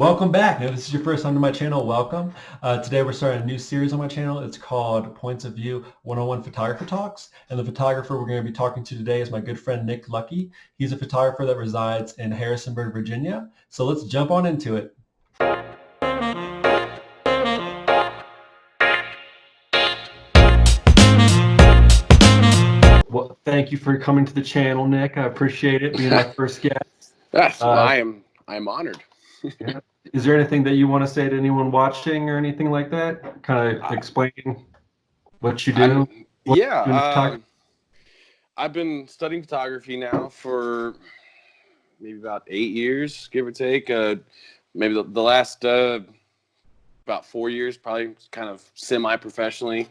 Welcome back. If this is your first time to my channel, welcome. Today we're starting a new series on my channel. It's called Points of View 101 Photographer Talks. And the photographer we're going to be talking to today is my good friend Nick Luckey. He's a photographer that resides in Harrisonburg, Virginia. So let's jump on into it. Well, thank you for coming to the channel, Nick. I appreciate it, being my first guest. Yes, I am honored. Yeah. Is there anything that you want to say to anyone watching or anything like that? Kind of explaining what you do? I've been studying photography now for maybe about 8 years, give or take. Maybe the last about 4 years, probably kind of semi-professionally.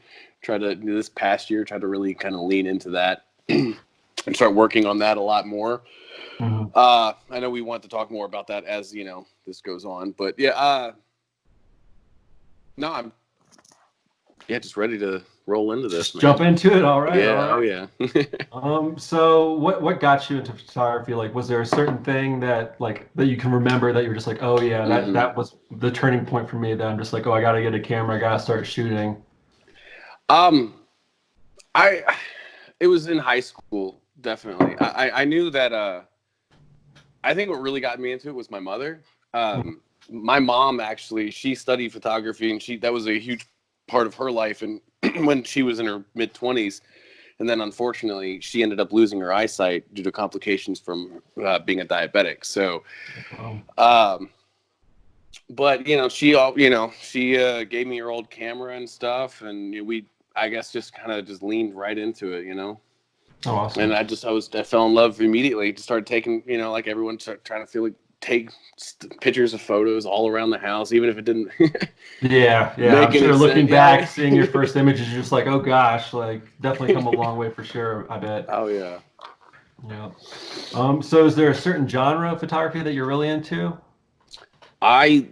This past year, tried to really kind of lean into that and start working on that a lot more. Mm-hmm. I know we want to talk more about that as this goes on, but yeah, no, I'm just ready to roll into this. Man. Jump into it. All right. Yeah. All right. Oh yeah. So what got you into photography? Like, was there a certain thing that you can remember that you were just like, oh yeah, that was the turning point for me, that I'm just like, oh, I got to get a camera, I got to start shooting? It was in high school, definitely. I knew that, I think what really got me into it was my mother. My mom, actually, she studied photography, and that was a huge part of her life. And when she was in her mid-20s, and then unfortunately, she ended up losing her eyesight due to complications from being a diabetic. So, but she gave me her old camera and stuff, and I guess just kind of leaned right into it, Oh, awesome. And I fell in love immediately. Just started taking, like everyone, trying to take pictures of photos all around the house, even if it didn't. Yeah. I'm sure looking back, seeing your first images, you're just like, oh gosh, definitely come a long way for sure, I bet. Oh yeah. Yeah. So is there a certain genre of photography that you're really into? I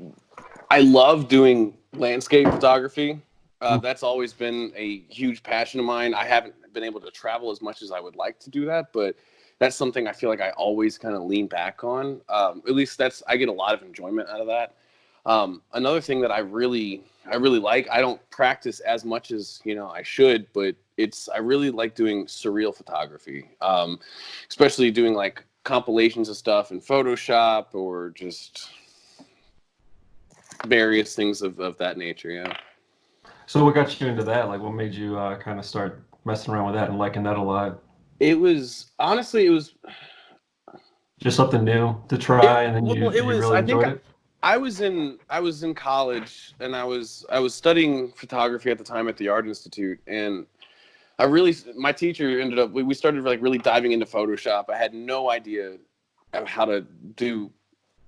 love doing landscape photography. That's always been a huge passion of mine. I haven't been able to travel as much as I would like to do that, but that's something I feel like I always kind of lean back on. At least I get a lot of enjoyment out of that. Another thing that I really like, I don't practice as much as I should, but I really like doing surreal photography, especially doing like compilations of stuff in Photoshop or just various things of that nature. Yeah. So what got you into that? Like, what made you kind of start messing around with that and liking that a lot? It was Just something new to try, and then you really enjoyed it? I was in college, and I was studying photography at the time at the Art Institute, and my teacher ended up, we started really diving into Photoshop. I had no idea of how to do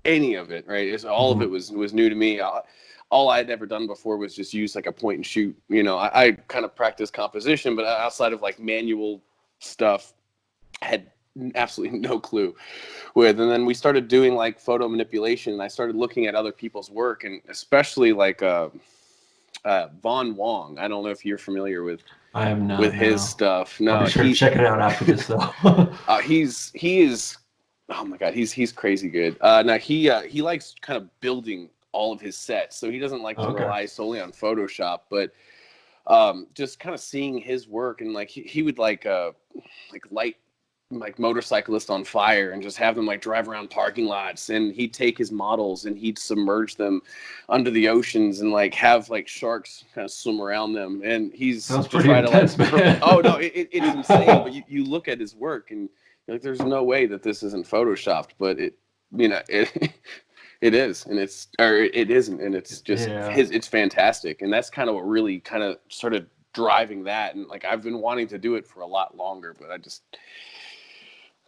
any of it, right? All of it was new to me. All I had ever done before was just use a point and shoot. I kind of practiced composition, but outside of manual stuff, I had absolutely no clue with. And then we started doing photo manipulation, and I started looking at other people's work, and especially Von Wong. I don't know if you're familiar with. I am not. With his stuff. No, I'll be sure to check it out after this though. He is. Oh my God, he's crazy good. Now he likes kind of building all of his sets, so he doesn't like to rely solely on Photoshop, but just kind of seeing his work, and he would light motorcyclists on fire and just have them drive around parking lots, and he'd take his models and he'd submerge them under the oceans and have sharks kind of swim around them, and he's sounds just pretty intense, man. Oh no, it's insane. But you look at his work and there's no way that this isn't photoshopped, but it is, and it isn't, and it's just it's fantastic, and that's kind of what really kind of started driving that, and I've been wanting to do it for a lot longer, but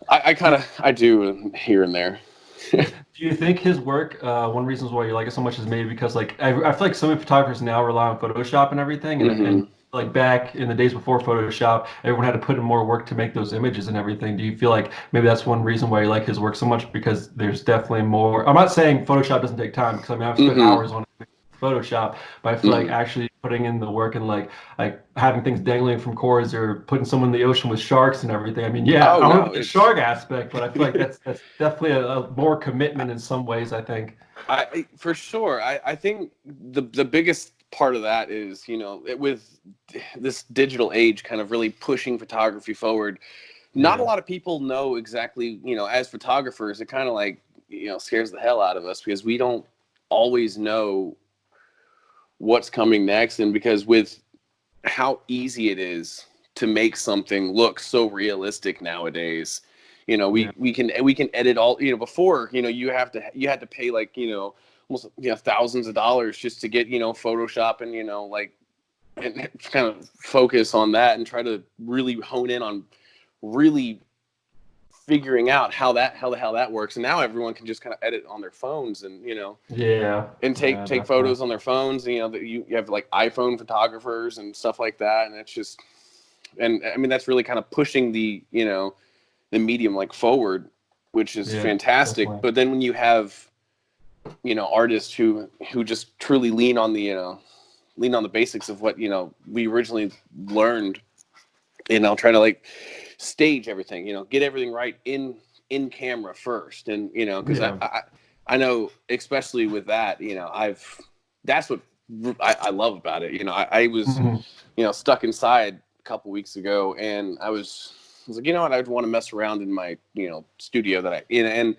I do here and there. Do you think his work, one of the reasons why you like it so much is maybe because I feel like so many photographers now rely on Photoshop and everything, and back in the days before Photoshop, everyone had to put in more work to make those images and everything. Do you feel like maybe that's one reason why you like his work so much, because there's definitely more? I'm not saying Photoshop doesn't take time, because I've spent hours on it, Photoshop, but I feel like actually putting in the work and like having things dangling from cords or putting someone in the ocean with sharks and everything. I mean, yeah, Oh I don't know no, about the it's shark aspect, but I feel like that's definitely a more commitment in some ways, I think. for sure. I think the biggest part of that is, with this digital age kind of really pushing photography forward. Not a Yeah. lot of people know exactly, as photographers, it kind of like, scares the hell out of us because we don't always know what's coming next. And because with how easy it is to make something look so realistic nowadays, Yeah. we can edit all, before, you had to pay like, almost, thousands of dollars just to get, Photoshop and, like, and kind of focus on that and try to really hone in on really figuring out how the hell that works. And now everyone can just kind of edit on their phones and, Yeah. and take Yeah, take definitely. photos on their phones. That you have like iPhone photographers and stuff like that. And it's just, and I mean, that's really kind of pushing the medium like forward, which is Yeah, fantastic. definitely. But then when you have, artists who just truly lean on the basics of what, we originally learned, and I'll try to like stage everything, get everything right in camera first. And, because Yeah. I know, especially with that, that's what I love about it. I was, Mhm. stuck inside a couple weeks ago, and I was like, you know what, I'd want to mess around in my, studio that and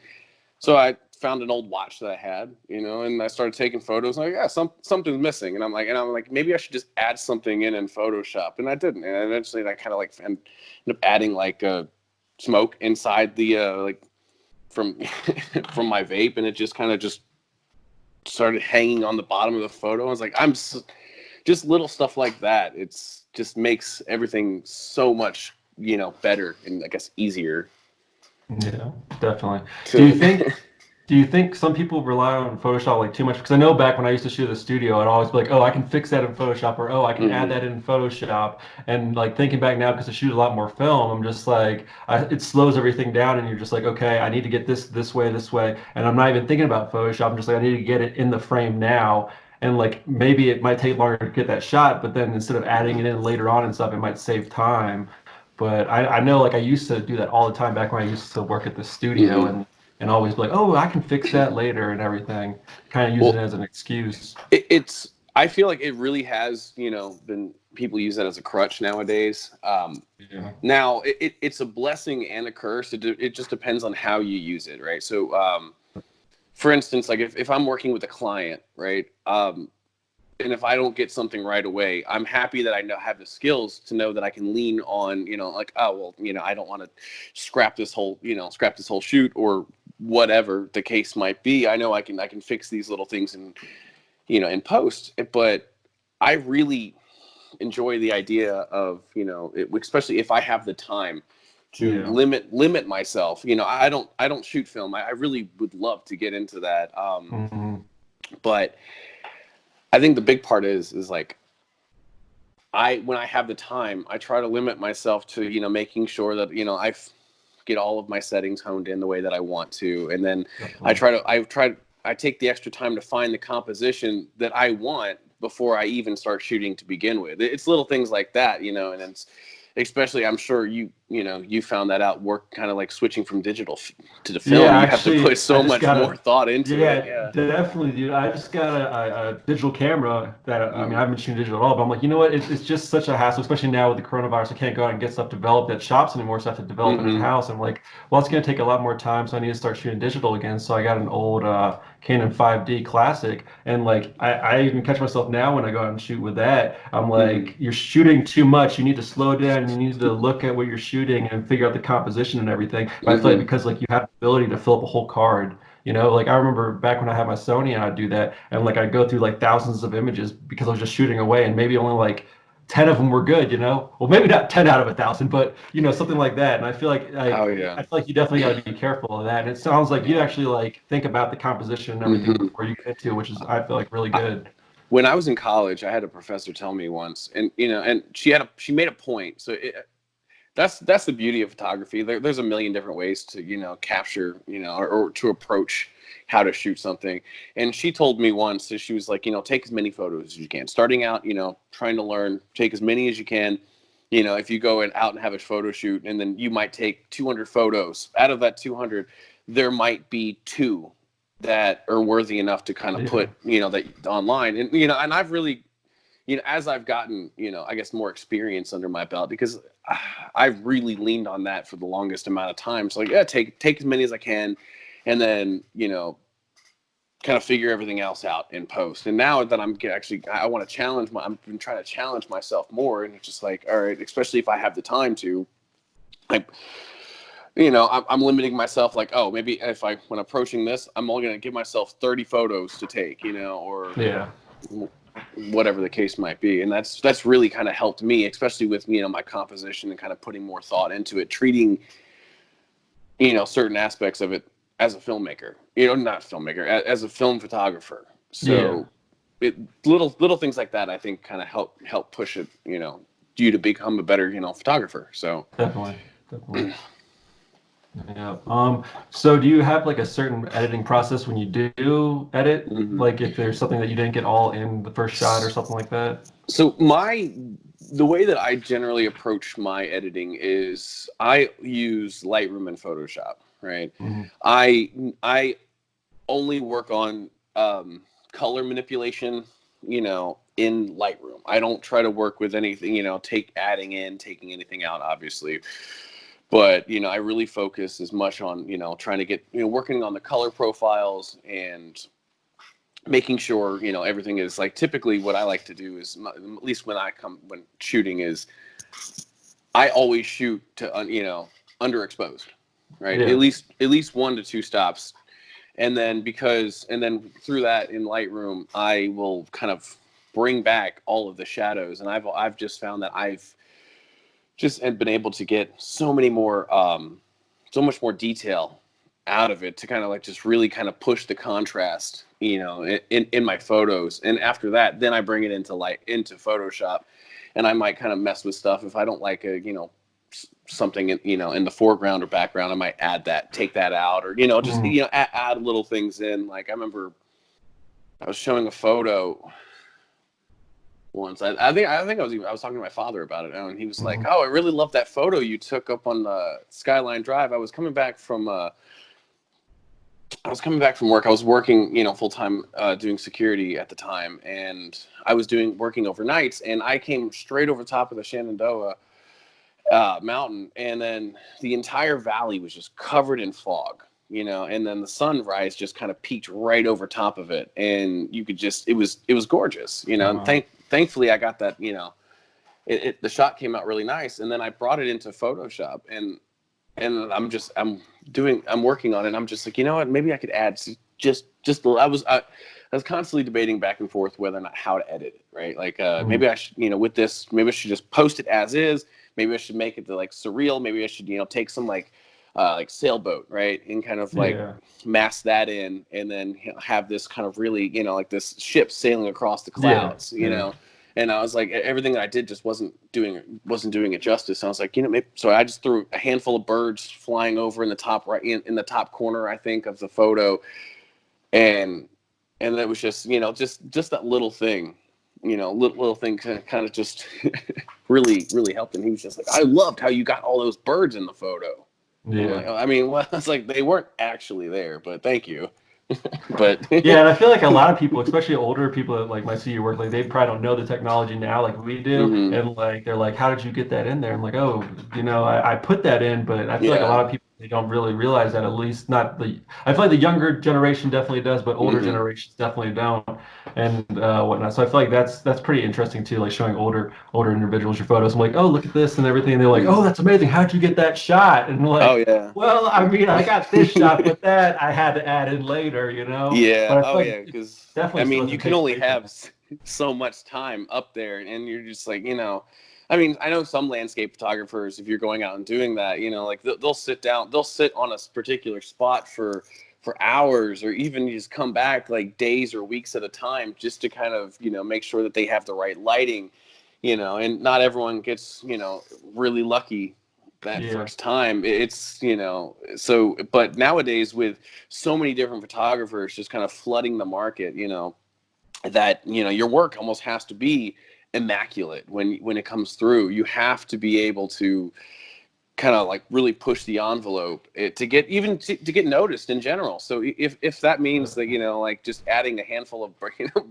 so I found an old watch that I had, and I started taking photos. And I'm like, yeah, something's missing, and I'm like, maybe I should just add something in Photoshop, and I didn't. And eventually, I kind of like ended up adding like smoke inside the like from from my vape, and it just kind of just started hanging on the bottom of the photo. I was like, just little stuff like that. It's just makes everything so much better and I guess easier Yeah, definitely. Do you to. think do you think some people rely on Photoshop like too much? Because I know back when I used to shoot at the studio, I'd always be like, "Oh, I can fix that in Photoshop," or "Oh, I can add Mhm. that in Photoshop." And like thinking back now, because I shoot a lot more film, I'm just like, it slows everything down, and you're just like, "Okay, I need to get this way," and I'm not even thinking about Photoshop. I'm just like, I need to get it in the frame now. And like maybe it might take longer to get that shot, but then instead of adding it in later on and stuff, it might save time. But I know like I used to do that all the time back when I used to work at the studio Mhm. and always be like, oh, I can fix that later and everything, kind of using it Well, as an excuse. it's. I feel like it really has, been people use that as a crutch nowadays. Yeah. Now it's a blessing and a curse. It just depends on how you use it, right? So, for instance, like if I'm working with a client, right, and if I don't get something right away, I'm happy that I have the skills to know that I can lean on, like, oh well, I don't want to scrap this whole shoot or whatever the case might be. I know I can fix these little things in post. But I really enjoy the idea of, especially if I have the time to Yeah. limit myself. I don't shoot film. I really would love to get into that. Hmm. But I think the big part is like, when I have the time, I try to limit myself to, making sure that, get all of my settings honed in the way that I want to. And then Definitely. I take the extra time to find the composition that I want before I even start shooting to begin with. It's little things like that, and it's especially, I'm sure you found that out, work kind of like switching from digital to the Yeah, film. You have to put actually, I so just much got more a, thought into it. yeah, Yeah. definitely, dude. I just got a digital camera that, I mean, I Mm-hmm. haven't been shooting digital at all, but I'm like, you know what? It's just such a hassle, especially now with the coronavirus. I can't go out and get stuff developed at shops anymore, so I have to develop it Mm-hmm. in-house. I'm like, well, it's going to take a lot more time, so I need to start shooting digital again. So I got an old Canon 5D Classic, and like, I even catch myself now when I go out and shoot with that. I'm Mm-hmm. like, you're shooting too much. You need to slow down. You need to look at what you're shooting and figure out the composition and everything. But I feel like Mm-hmm. because like you have the ability to fill up a whole card, like I remember back when I had my Sony and I'd do that and like I'd go through like thousands of images because I was just shooting away and maybe only like 10 of them were good. Well, maybe not 10 out of 1,000, but something like that. And I feel like Oh yeah. I feel like you definitely got to be careful of that. And it sounds like you actually like think about the composition and everything Mm-hmm. before you get into it, which is I feel like really good. When I was in college, I had a professor tell me once, and and she made a point. So that's the beauty of photography. There's a million different ways to capture or to approach how to shoot something. And she told me once that she was like, take as many photos as you can. Starting out, trying to learn, take as many as you can. If you go out and have a photo shoot, and then you might take 200 photos. Out of that 200, there might be 2 that are worthy enough to kind of put, that online. And, and I've really, as I've gotten, I guess more experience under my belt, because I've really leaned on that for the longest amount of time. So like, yeah, take as many as I can. And then, kind of figure everything else out in post. And now that I want to I've been trying to challenge myself more. And it's just like, all right, especially if I have the time to, like, I'm limiting myself, like, oh, maybe when approaching this, I'm only going to give myself 30 photos to take, or whatever the case might be. And that's really kind of helped me, especially with, my composition and kind of putting more thought into it, treating, certain aspects of it as a filmmaker, not filmmaker, as a film photographer. So little things like that, I think, kind of help push it, you to become a better, photographer. So definitely. Yeah. So do you have like a certain editing process when you do edit? mm-hmm. Like if there's something that you didn't get all in the first shot or something like that? So the way that I generally approach my editing is I use Lightroom and Photoshop, right? Mm-hmm. I only work on color manipulation, in Lightroom. I don't try to work with anything, taking anything out, obviously. But, I really focus as much on, trying to get, working on the color profiles and making sure, everything is like, typically what I like to do is, at least when shooting, is I always shoot to, underexposed, right? Yeah. At least 1 to 2 stops. And then through that in Lightroom, I will kind of bring back all of the shadows. And I've just found that I've just been able to get so much more detail out of it, to kind of like just really kind of push the contrast, in my photos. And after that, then I bring it into Photoshop, and I might kind of mess with stuff. If I don't like something in the foreground or background, I might take that out, or just add little things in. Like I remember I was showing a photo once. I think I was talking to my father about it, and he was like, "Oh, I really love that photo you took up on the Skyline Drive. I was coming back from work. I was working, full time, doing security at the time, and I was working overnights, and I came straight over top of the Shenandoah mountain, and then the entire valley was just covered in fog, and then the sunrise just kind of peaked right over top of it, and you could just it was gorgeous, and thankfully I got that, the shot came out really nice, and then I brought it into Photoshop, and I'm working on it, and I'm just like, what, maybe I could add I was constantly debating back and forth whether or not how to edit it, right? Like maybe I should, with this, maybe I should just post it as is. Maybe I should make it to like surreal. Maybe I should, take some like sailboat, right, and kind of like mask that in, and then have this kind of really, like this ship sailing across the clouds, And I was like, everything that I did just wasn't doing it justice. And I was like, maybe, so I just threw a handful of birds flying over in the top right in the top corner, I think, of the photo, and it was just, just that little thing. Little thing kind of just really, really helped. And he was just like, I loved how you got all those birds in the photo. Yeah. I mean, well, it's like they weren't actually there, but thank you. But yeah, and I feel like a lot of people, especially older people that like might see your work, like they probably don't know the technology now like we do, and like they're like, how did you get that in there? I'm like, oh, I put that in, but I feel like a lot of people, they don't really realize that. At least not I feel like the younger generation definitely does, but older generations definitely don't, and whatnot. So I feel like that's pretty interesting too, like showing older individuals your photos. I'm like, oh, look at this and everything. And they're like, oh, that's amazing. How'd you get that shot? And I'm like, oh yeah. Well, I mean, I got this shot, but that I had to add in later, Yeah. But I feel like Because definitely I mean, you can only have patience. so much time up there, and you're just like, I mean, I know some landscape photographers, if you're going out and doing that, like they'll sit on a particular spot for hours, or even just come back like days or weeks at a time, just to kind of, make sure that they have the right lighting, and not everyone gets, really lucky that Yeah. first time. It's, so, but nowadays with so many different photographers just kind of flooding the market, that, your work almost has to be immaculate when it comes through. You have to be able to kind of like really push the envelope to get even to get noticed in general. So if that means that, like just adding a handful of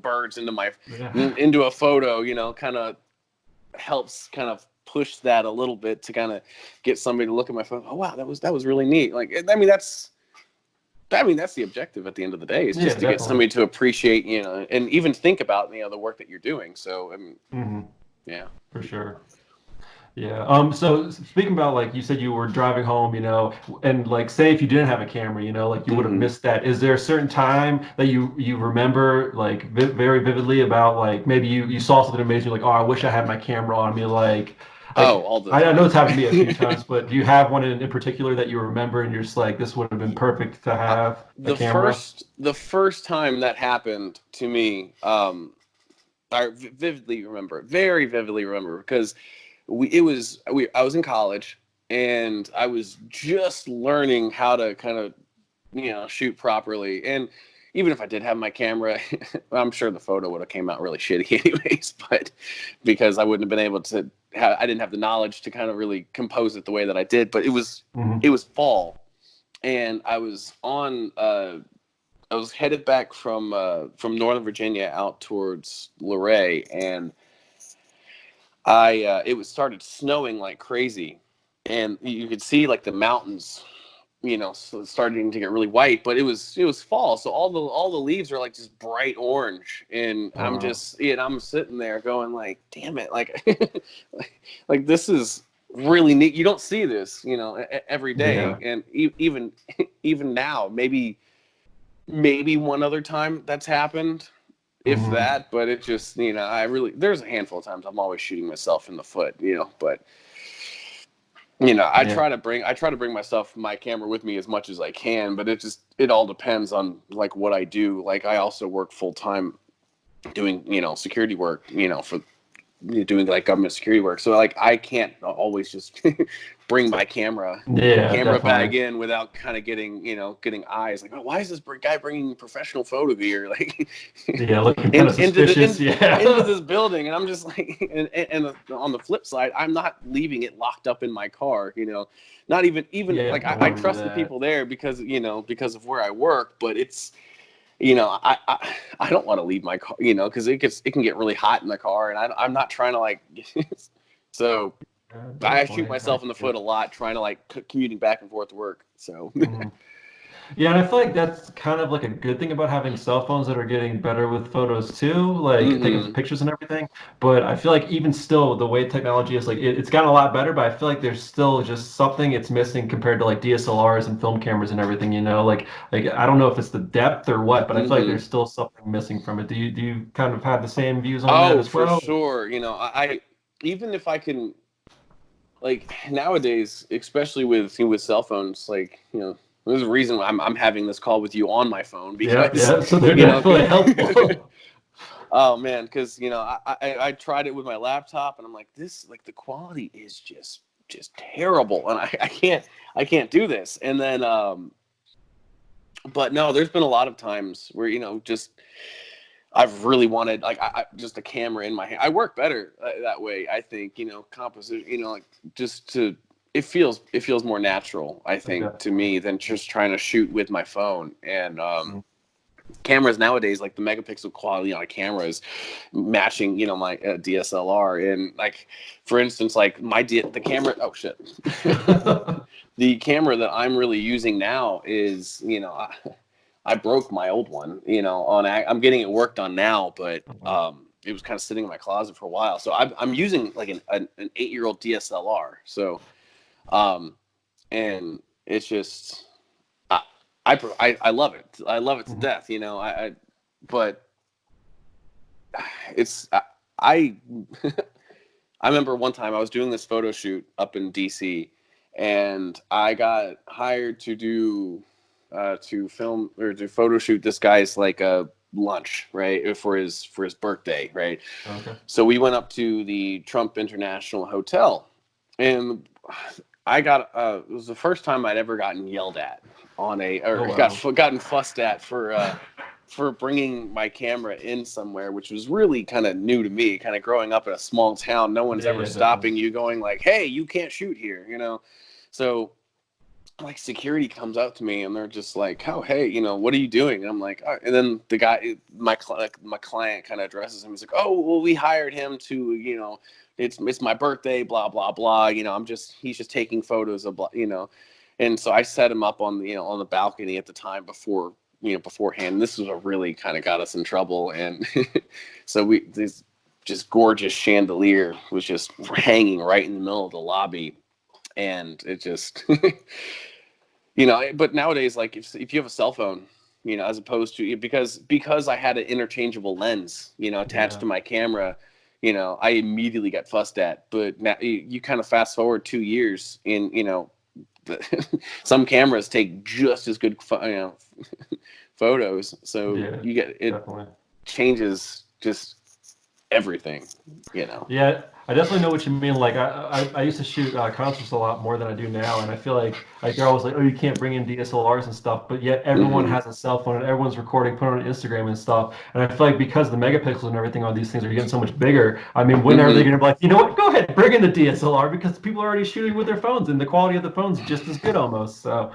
birds Yeah. into a photo, kind of helps kind of push that a little bit to kind of get somebody to look at my phone. Oh wow, that was really neat. Like, that's the objective at the end of the day, is Yeah, just to get definitely. somebody to appreciate, and even think about, the work that you're doing. So, Hmm. yeah. For sure. Yeah. So speaking about, like, you said you were driving home, and like, say if you didn't have a camera, like you would have Hmm. missed that. Is there a certain time that you remember, like, very vividly, about, like, maybe you saw something amazing, like, oh, I wish I had my camera on me, Oh, like all the I know time. it's happened to me a few times, but do you have one in particular that you remember and you're just like, this would have been perfect to Uh, have a the camera? first time that happened to me, I vividly remember, very vividly remember, because I was in college, and I was just learning how to kind of, shoot properly. And even if I did have my camera, I'm sure the photo would have came out really shitty anyways, but because I wouldn't have been able to I didn't have the knowledge to kind of really compose it the way that I did. But it Hmm. was fall, and I was headed back from Northern Virginia out towards Luray, and it was started snowing like crazy, and you could see like the mountains, so starting to get really white. But it was fall, so all the leaves are like just bright orange, and Oh, wow. I'm sitting there going like, damn it, like, like this is really neat. You don't see this, every day, Yeah. and even even now, maybe one other time that's happened, if Hmm. that. But it just, there's a handful of times I'm always shooting myself in the foot, but Yeah. I try to bring my camera with me as much as I can. But it all depends on like what I do. Like, I also work full time doing, security work, for doing like government security work. So like, I can't always just bring my Yeah, camera definitely. bag in without kind of getting eyes like, oh, why is this guy bringing professional photo gear like Yeah, looking kind of suspicious. into Yeah. this building? And I'm just like, and on the flip side, I'm not leaving it locked up in my car, not even Yeah, like, I don't do trust the that. people there because of where I work. But it's, I don't want to leave my car, because it can get really hot in the car, and I'm not trying to like so Yeah, I shoot definitely. I myself in the get foot a lot trying to like commuting back and forth to work. So. it. Yeah, and I feel like that's kind of like a good thing about having cell phones that are getting better with photos too, like taking Hmm. pictures and everything. But I feel like even still, the way technology is, like, it's gotten a lot better, but I feel like there's still just something it's missing compared to like DSLRs and film cameras and everything, Like I don't know if it's the depth or what, but I feel like Hmm. there's still something missing from it. Do you kind of have the same views on that Oh, as for well? sure. I even if I can, like, nowadays, especially with cell phones, like, there's a reason why I'm having this call with you on my phone, Yeah, because yeah. So they're you know definitely helpful. oh man, because I tried it with my laptop, and I'm like, this, like, the quality is just terrible, and I can't do this. And then but no, there's been a lot of times where, just I've really wanted, like, just a camera in my hand. I work better that way, I think. Composition. Like, just to it feels more natural, I think, to Definitely. me, than just trying to shoot with my phone. And cameras nowadays, like the megapixel quality on a camera is matching, my DSLR. And like, for instance, like the camera. Oh shit. The camera that I'm really using now is, I broke my old one, I'm getting it worked on now, but it was kind of sitting in my closet for a while. So I'm using like an 8-year-old DSLR. So and it's just, I, I love it. I love it to Mhm. death. But it's I I remember one time I was doing this photo shoot up in DC, and I got hired to do to film or to photo shoot this guy's like a lunch, right, for his birthday, right. Okay. So we went up to the Trump International Hotel, and I got it was the first time I'd ever gotten yelled at on a Oh or wow. gotten fussed at for bringing my camera in somewhere, which was really kind of new to me. Kind of growing up in a small town, no one's Yeah, ever yeah, definitely. stopping you, going like, "Hey, you can't shoot here," you know. So like security comes up to me and they're just like, "Oh, hey, you know, what are you doing?" And I'm like, oh. And then the guy, my client, kind of addresses him. He's like, "Oh, well, we hired him to, you know, it's my birthday, blah blah blah. You know, he's just taking photos of, you know." And so I set him up on the, you know, on the balcony at the time before, you know, beforehand. This was what really kind of got us in trouble. And so this just gorgeous chandelier was just hanging right in the middle of the lobby, and it just you know. But nowadays, like if you have a cell phone, you know, as opposed to, because I had an interchangeable lens, you know, attached Yeah. to my camera, you know, I immediately got fussed at. But now you kind of fast forward 2 years, and you know, some cameras take just as good you know, photos, so Yeah, you get it definitely. changes just everything, you know. Yeah, I definitely know what you mean. Like I used to shoot concerts a lot more than I do now, and I feel like they're always like, oh, you can't bring in DSLRs and stuff, but yet everyone Hmm. has a cell phone and everyone's recording, putting it on Instagram and stuff. And I feel like because the megapixels and everything on these things are getting so much bigger, I mean, when are they Hmm. going to be like, you know what, go ahead, bring in the DSLR because people are already shooting with their phones and the quality of the phone's just as good almost. So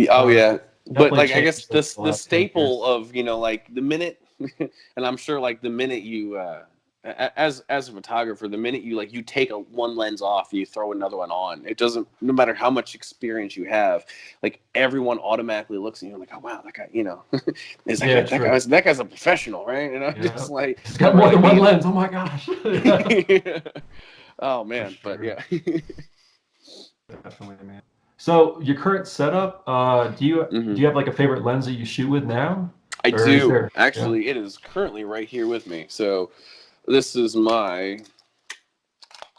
Oh yeah, but definitely like I changed guess over this the the last 10 staple years. of, you know, like the minute, and I'm sure like the minute you as a photographer, the minute you like you take one lens off, you throw another one on. It doesn't, no matter how much experience you have, like everyone automatically looks at you and like, oh wow, that guy, you know, is Yeah, true. that guy's a professional, right? And I'm Yeah, just like, he's all got more right, than one you lens. Oh my gosh. know. Yeah, Oh for man, but sure. yeah. Definitely, man. So your current setup, do Hmm. you have like a favorite lens that you shoot with now, I or is do there? Yeah. actually. It is currently right here with me. So this is my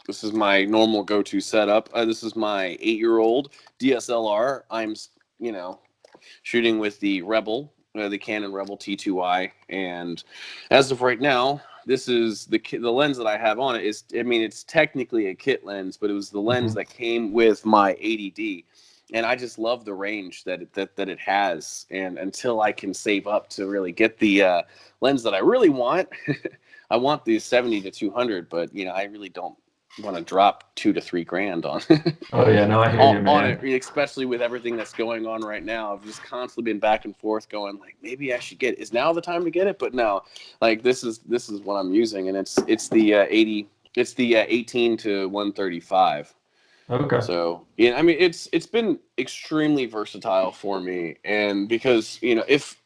this is my normal go-to setup. This is my 8-year-old DSLR. I'm, you know, shooting with the Rebel, the Canon Rebel T2i, and as of right now, this is the lens that I have on it is, I mean, it's technically a kit lens, but it was the lens Hmm. that came with my 80D. And I just love the range that it has. And until I can save up to really get the lens that I really want, I want the 70 to 200, but you know, I really don't want to drop 2 to 3 grand on Oh yeah, no, I hear you, on it, man. especially with everything that's going on right now. I've just constantly been back and forth, going like, maybe I should get it. Is now the time to get it? But no, like this is what I'm using, and it's the 80, it's the 18 to 135. Okay. So yeah, I mean, it's been extremely versatile for me, and because you know, if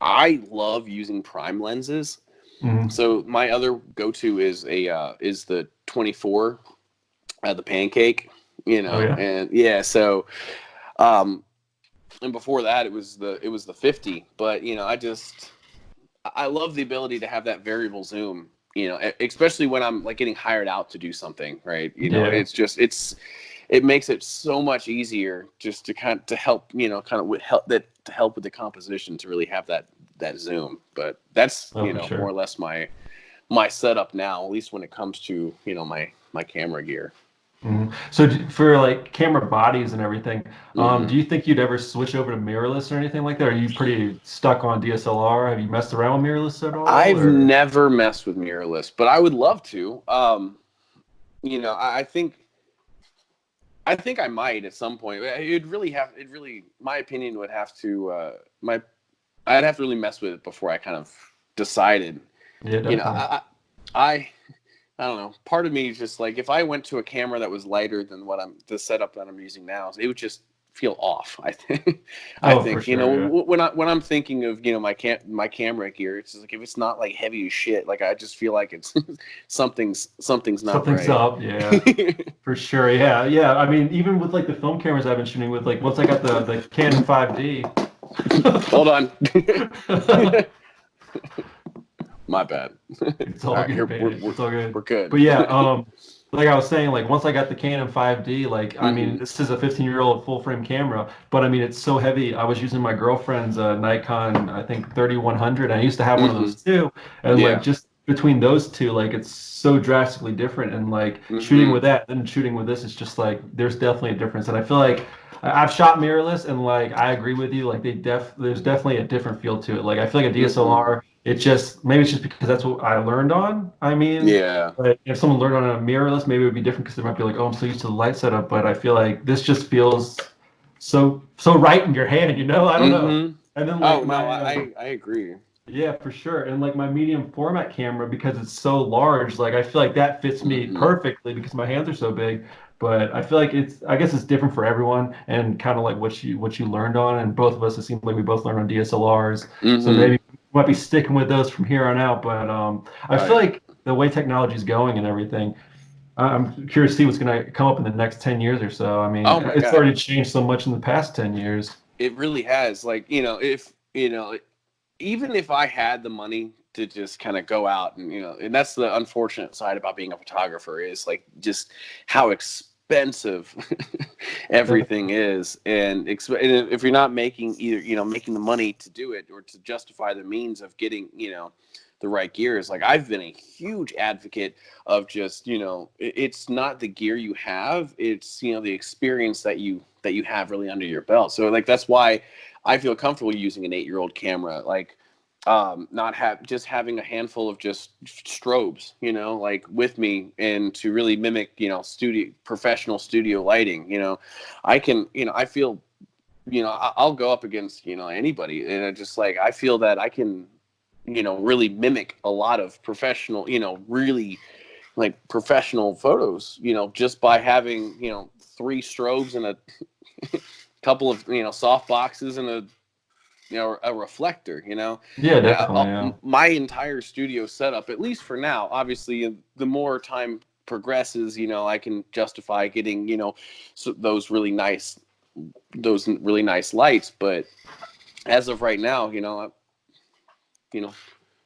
I love using prime lenses, Hmm. so my other go-to is the 24, the pancake, you Oh know. yeah. And yeah, so um and before that it was the 50. But you know, I love the ability to have that variable zoom, you know, especially when I'm like getting hired out to do something, right? You know, Yeah. it's just it makes it so much easier just to kind of to help, you know, kind of with help that to help with the composition, to really have that zoom. But that's, Oh, you for know, more or sure. less my setup now, at least when it comes to, you know, my camera gear. Hmm. So for like camera bodies and everything, Hmm. do you think you'd ever switch over to mirrorless or anything like that? Are you pretty stuck on DSLR? Have you messed around with mirrorless at all, I've or? never messed with mirrorless, but I would love to. You know, I think I might at some point. It really, my opinion would have to, my, I'd have to really mess with it before I kind of decided. Yeah, You know, definitely. I, I don't know. Part of me is just like, if I went to a camera that was lighter than the setup that I'm using now, it would just feel off. I think, I Oh, for think, you know, sure. Yeah. when I'm thinking of, you know, my camera gear, it's just like, if it's not like heavy as shit, like I just feel like it's something's not Something's right. up. Yeah. For sure, yeah, yeah. I mean, even with like the film cameras I've been shooting with, like once I got the Canon 5D, Hold on. My bad. All it's all right, good, here man. It's all good. we're good. But yeah, like I was saying, like once I got the Canon 5D, like I mean, Hmm. this is a 15-year-old full frame camera, but I mean, it's so heavy. I was using my girlfriend's Nikon, I think 3100. I used to have one of Hmm. those too, and like Yeah. between those two, like it's so drastically different. And like shooting Hmm. with that and shooting with this, it's just like there's definitely a difference. And I feel like I've shot mirrorless, and like I agree with you. Like there's definitely a different feel to it. Like I feel like a Hmm. DSLR, it just maybe it's just because that's what I learned on. I mean, Yeah. but if someone learned on a mirrorless, maybe it would be different because they might be like, oh, I'm so used to the light setup. But I feel like this just feels so right in your hand. I don't know. Hmm. And then Oh like no, my I agree. yeah, for sure. And like my medium format camera, because it's so large, like I feel like that fits me Hmm. perfectly because my hands are so big. But I feel like I guess it's different for everyone and kind of like what you learned on. And both of us, it seems like we both learned on DSLRs. So Hmm. maybe we might be sticking with those from here on out. But I feel Right. like the way technology is going and everything, I'm curious to see what's going to come up in the next 10 years or so. I mean, Oh my it's God. already changed so much in the past 10 years. It really has. Like, if, even if I had the money to just kind of go out and, and that's the unfortunate side about being a photographer is like just how expensive everything is. And if you're not making either, making the money to do it or to justify the means of getting, the right gears, like I've been a huge advocate of just, it's not the gear you have, it's, the experience that you have really under your belt. So like that's why I feel comfortable using an 8-year-old camera, like not have just having a handful of just strobes, like with me, and to really mimic, professional studio lighting. I can, I feel, I'll go up against, anybody, and I just like I feel that I can, really mimic a lot of professional, really like professional photos, just by having, three strobes and a couple of, soft boxes and a reflector, Yeah, and definitely. Yeah. my entire studio setup, at least for now, obviously the more time progresses, I can justify getting, those really nice lights. But as of right now, you know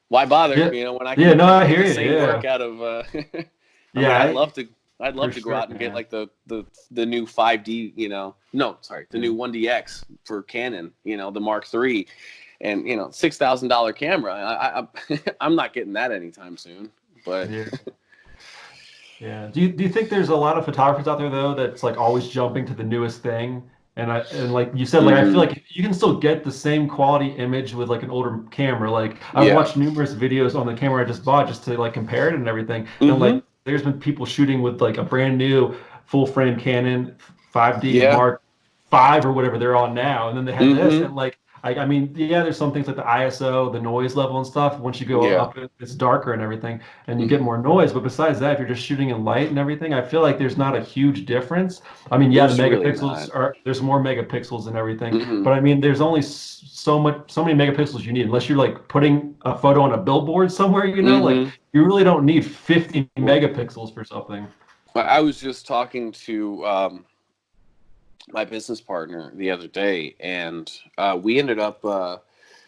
why bother, Yeah. when I Yeah, can no, I get hear the you. same work Yeah. out of I Yeah, mean, I'd for love to go sure, out and get man. like the new 5D, no, sorry, the Yeah. new 1DX for Canon, the Mark III, and $6,000 camera. I'm not getting that anytime soon. But Yeah. Yeah. Do you think there's a lot of photographers out there though that's like always jumping to the newest thing? And like you said, like I feel hmm. like you can still get the same quality image with like an older camera. Like I've Yeah. watched numerous videos on the camera I just bought just to like compare it and everything. And Hmm. like there's been people shooting with like a brand new full frame Canon 5D Yeah. Mark 5 or whatever they're on now, and then they had this, Hmm. and like I mean, yeah, there's some things like the ISO, the noise level and stuff. Once you go Yeah. up, it's darker and everything and you get Hmm. more noise. But besides that, if you're just shooting in light and everything, I feel like there's not a huge difference. I mean, yeah, the There's really not. megapixels are there's more megapixels and everything, Hmm. but I mean, there's only so many megapixels you need unless you're like putting a photo on a billboard somewhere, like Hmm. you really don't need 50 Well, megapixels for something. I was just talking to my business partner the other day, and we ended up.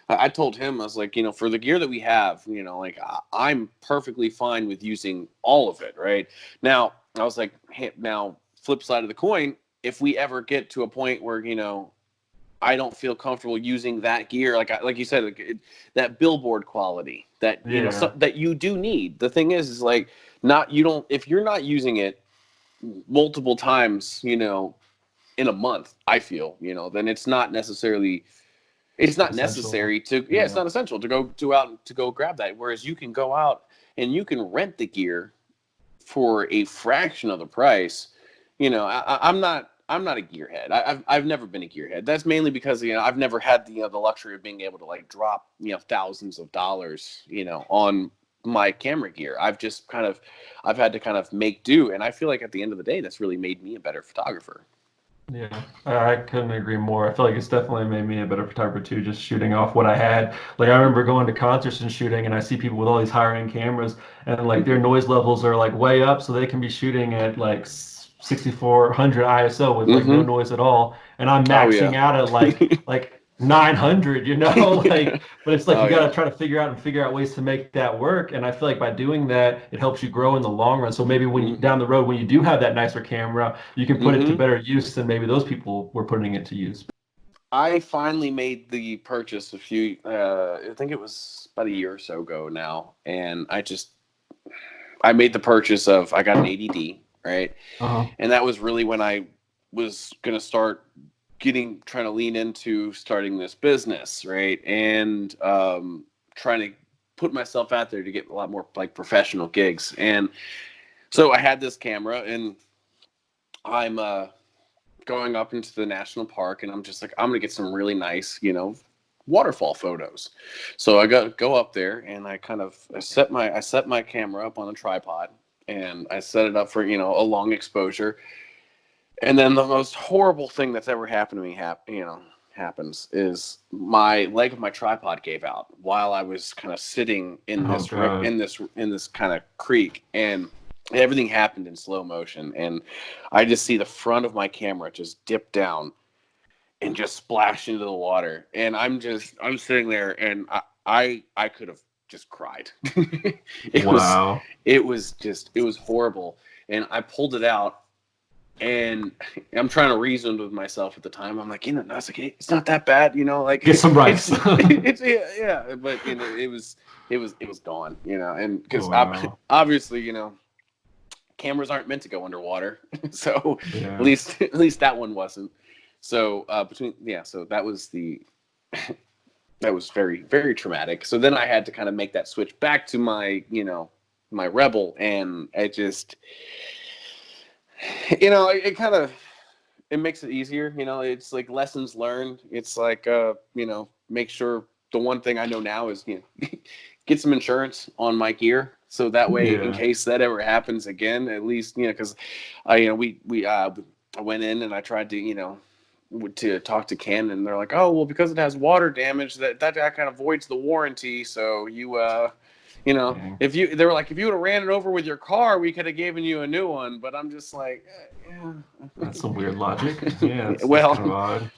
I told him, I was like, for the gear that we have, like I'm perfectly fine with using all of it. Right now, I was like, hey, now flip side of the coin, if we ever get to a point where I don't feel comfortable using that gear, like you said, like that billboard quality that Yeah, that you do need. The thing is like not you don't if you're not using it multiple times, in a month, I feel, then it's not essential. necessary to, yeah, it's Yeah. not essential to go out to go grab that. Whereas you can go out and you can rent the gear for a fraction of the price. I'm not a gearhead. I've never been a gearhead. That's mainly because I've never had the luxury of being able to like drop thousands of dollars on my camera gear. I've had to kind of make do, and I feel like at the end of the day, that's really made me a better photographer. Yeah, I couldn't agree more. I feel like it's definitely made me a better photographer too, just shooting off what I had. Like I remember going to concerts and shooting, and I see people with all these higher end cameras, and like their Hmm. noise levels are like way up, so they can be shooting at like 6400 ISO with like no Hmm. noise at all, and I'm Oh yeah. maxing out at like 900, like. But it's like Oh you got yeah. to try to figure out ways to make that work, and I feel like by doing that, it helps you grow in the long run. So maybe Hmm. down the road when you do have that nicer camera, you can put it to Hmm. better use than maybe those people were putting it to use. I finally made the purchase I think it was about a year or so ago now, and I made the purchase of I got an ADD, right, Uh-huh. and that was really when I was gonna start trying to lean into starting this business, right, and trying to put myself out there to get a lot more like professional gigs, and so I had this camera, and I'm going up into the national park, and I'm just like, I'm gonna get some really nice, waterfall photos. So I go up there, and I set my camera up on a tripod, and I set it up for a long exposure. And then the most horrible thing that's ever happened to me happens is my leg of my tripod gave out while I was kind of sitting in Oh God. in this kind of creek, and everything happened in slow motion, and I just see the front of my camera just dip down and just splash into the water, and I'm sitting there, and I could have just cried. it was Wow. it was horrible, and I pulled it out, and I'm trying to reason with myself at the time. I'm like, I was like, hey, it's not that bad, like Get some rice. it's yeah, but it was gone, and Oh, because wow. obviously, cameras aren't meant to go underwater, so Yeah. at least that one wasn't. So so that was very very traumatic. So then I had to kind of make that switch back to my my Rebel, and it just it kind of it makes it easier. It's like lessons learned. It's like make sure the one thing I know now is get some insurance on my gear, so that way in Yeah. case that ever happens again, at least because I I went in and I tried to to talk to Ken, and they're like, oh well, because it has water damage, that kind of voids the warranty, so Dang. if you they were like, if you would have ran it over with your car, we could have given you a new one. But I'm just like, That's some weird logic. Yeah, that's well, kind of odd.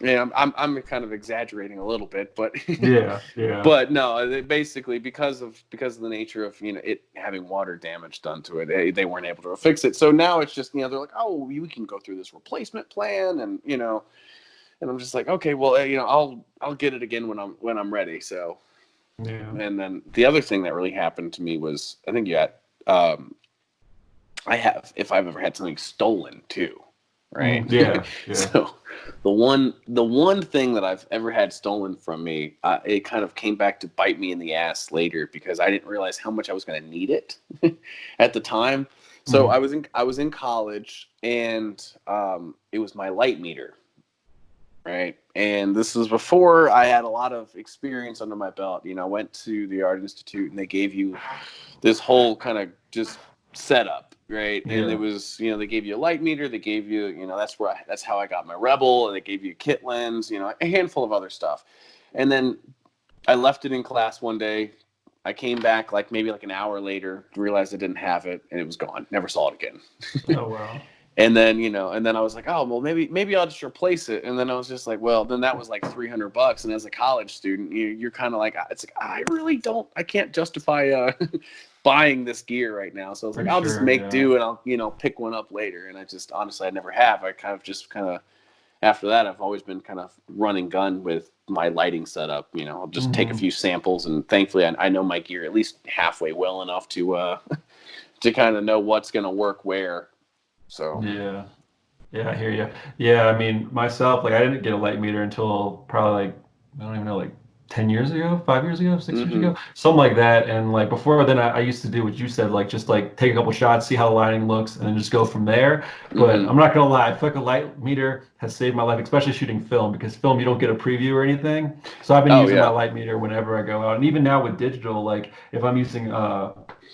yeah, I'm kind of exaggerating a little bit, but Yeah, yeah. but no, basically because of the nature of it having water damage done to it, they weren't able to fix it. So now it's just they're like, oh, we can go through this replacement plan, and and I'm just like, okay, well, I'll get it again when I'm ready. So, Yeah. and then the other thing that really happened to me was, I think um, I have, if I've ever had something stolen too, right? Yeah, yeah. So the one thing that I've ever had stolen from me, it kind of came back to bite me in the ass later because I didn't realize how much I was going to need it at the time. So Mhm. I was in college, and it was my light meter, right? And this was before I had a lot of experience under my belt. I went to the Art Institute, and they gave you this whole kind of just setup, right? And it Yeah. was, they gave you a light meter, they gave you, that's how I got my Rebel, and they gave you a kit lens, a handful of other stuff. And then I left it in class one day. I came back like maybe like an hour later, realized I didn't have it, and it was gone. Never saw it again. Oh, wow. And then and then I was like, oh well, maybe I'll just replace it. And then I was just like, well, then that was like $300. And as a college student, you're kind of like, it's like I can't justify buying this gear right now. So I was like, For I'll just sure, make yeah. do, and I'll pick one up later. And I just honestly I never have. I kind of after that I've always been kind of running gun with my lighting setup. I'll just take a Hmm. few samples, and thankfully I know my gear at least halfway well enough to to kind of know what's gonna work where. So. Yeah. Yeah, I hear you. Yeah, I mean, myself, like I didn't get a light meter until probably like I don't even know, like 10 years ago, 5 years ago, 6 years Mm-hmm. ago, something like that. And like before then, I used to do what you said, like just like take a couple shots, see how the lighting looks, and then just go from there. But Mm-hmm. I'm not gonna lie, I feel like a light meter has saved my life, especially shooting film, because film you don't get a preview or anything. So I've been Oh using my yeah. light meter whenever I go out, and even now with digital, like if I'm using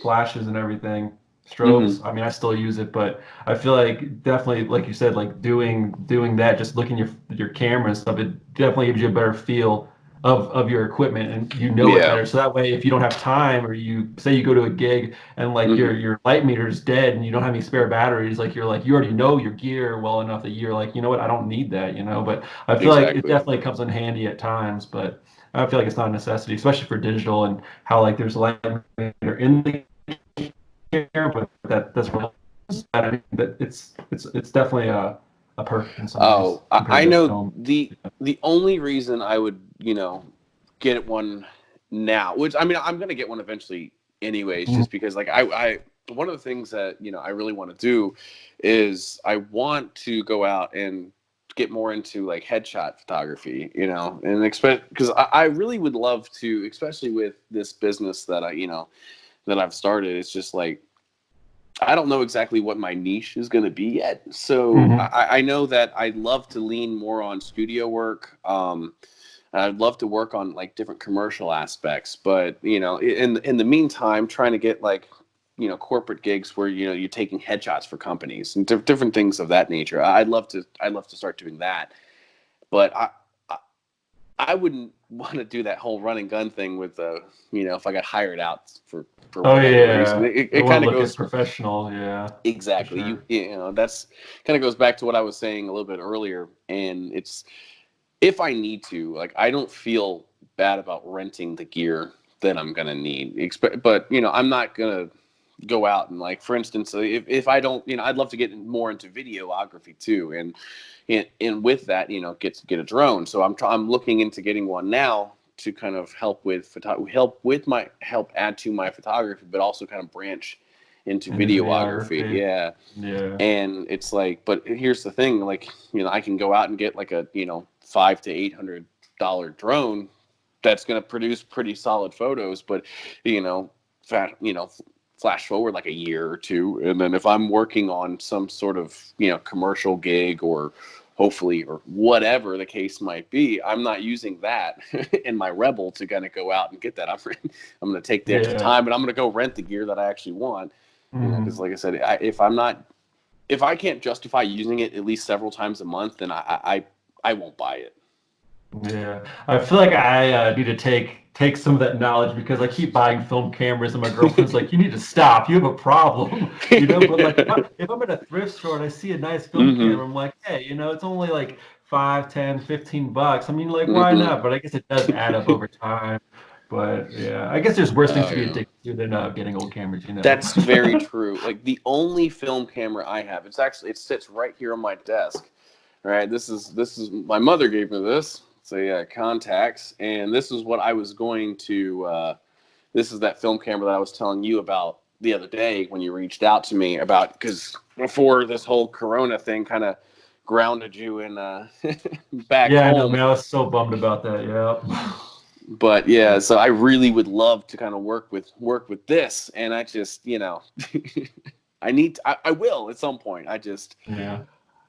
flashes and everything, Mm-hmm. strobes, I mean, I still use it, but I feel like definitely, like you said, like doing that, just looking your camera and stuff, it definitely gives you a better feel of your equipment, and you know it Yeah. better. So that way, if you don't have time, or you say you go to a gig and like Mm-hmm. your light meter is dead and you don't have any spare batteries, like you're like you already know your gear well enough that you're like, you know what, I don't need that, you know. But I feel like it Exactly. definitely comes in handy at times, but I feel like it's not a necessity, especially for digital and how like there's a light meter in the care, but that's what I mean, that it's definitely in some ways Oh, compared I to know film. the only reason I would, get one now, which I mean, I'm gonna get one eventually anyways, Mhm. just because like I one of the things that I really want to do is I want to go out and get more into like headshot photography, and expect because I really would love to, especially with this business that that I've started. It's just like I don't know exactly what my niche is going to be yet. So Mhm. I know that I'd love to lean more on studio work. I'd love to work on like different commercial aspects, but in the meantime, trying to get like corporate gigs where you're taking headshots for companies and different things of that nature. I'd love to start doing that, but I I wouldn't want to do that whole run and gun thing with if I got hired out for Oh whatever reason. yeah, It, they it want kind to of look as goes. professional. Yeah, for Exactly. You sure. you know that's kind of goes back to what I was saying a little bit earlier, and it's if I need to, like I don't feel bad about renting the gear that I'm gonna need. But I'm not gonna go out and like, for instance, if I don't, I'd love to get more into videography too, and with that, get a drone. So I'm looking into getting one now to kind of help add to my photography, but also kind of branch into Into videography. videography. Yeah. Yeah. And it's like, but here's the thing, like, I can go out and get like a, $500 to $800 drone that's going to produce pretty solid photos, but, you know, fat, flash forward like a year or two. And then if I'm working on some sort of, commercial gig or hopefully, or whatever the case might be, I'm not using that in my Rebel to kind of go out and get that. I'm going to take the extra Yeah. time, and I'm going to go rent the gear that I actually want. Because Mhm. like I said, if I can't justify using it at least several times a month, then I won't buy it. Yeah, I feel like I need to take some of that knowledge because I keep buying film cameras, and my girlfriend's like, "You need to stop. You have a problem," But like, if I'm at a thrift store and I see a nice film hmm camera, I'm like, "Hey, it's only like 5, 10, $15. I mean, like, why hmm not?" But I guess it does add up over time. But yeah, I guess there's worse things Oh to be yeah, addicted to than getting old cameras. that's very true. Like the only film camera I have, it sits right here on my desk. Right, this is my mother gave me this. So yeah, contacts, and this is what I was going to. This is that film camera that I was telling you about the other day when you reached out to me about, because before this whole Corona thing kind of grounded you in back Yeah, I know, home. man. I was so bummed about that. Yeah. But yeah, so I really would love to kind of work with this, and I just I will at some point. I just Yeah.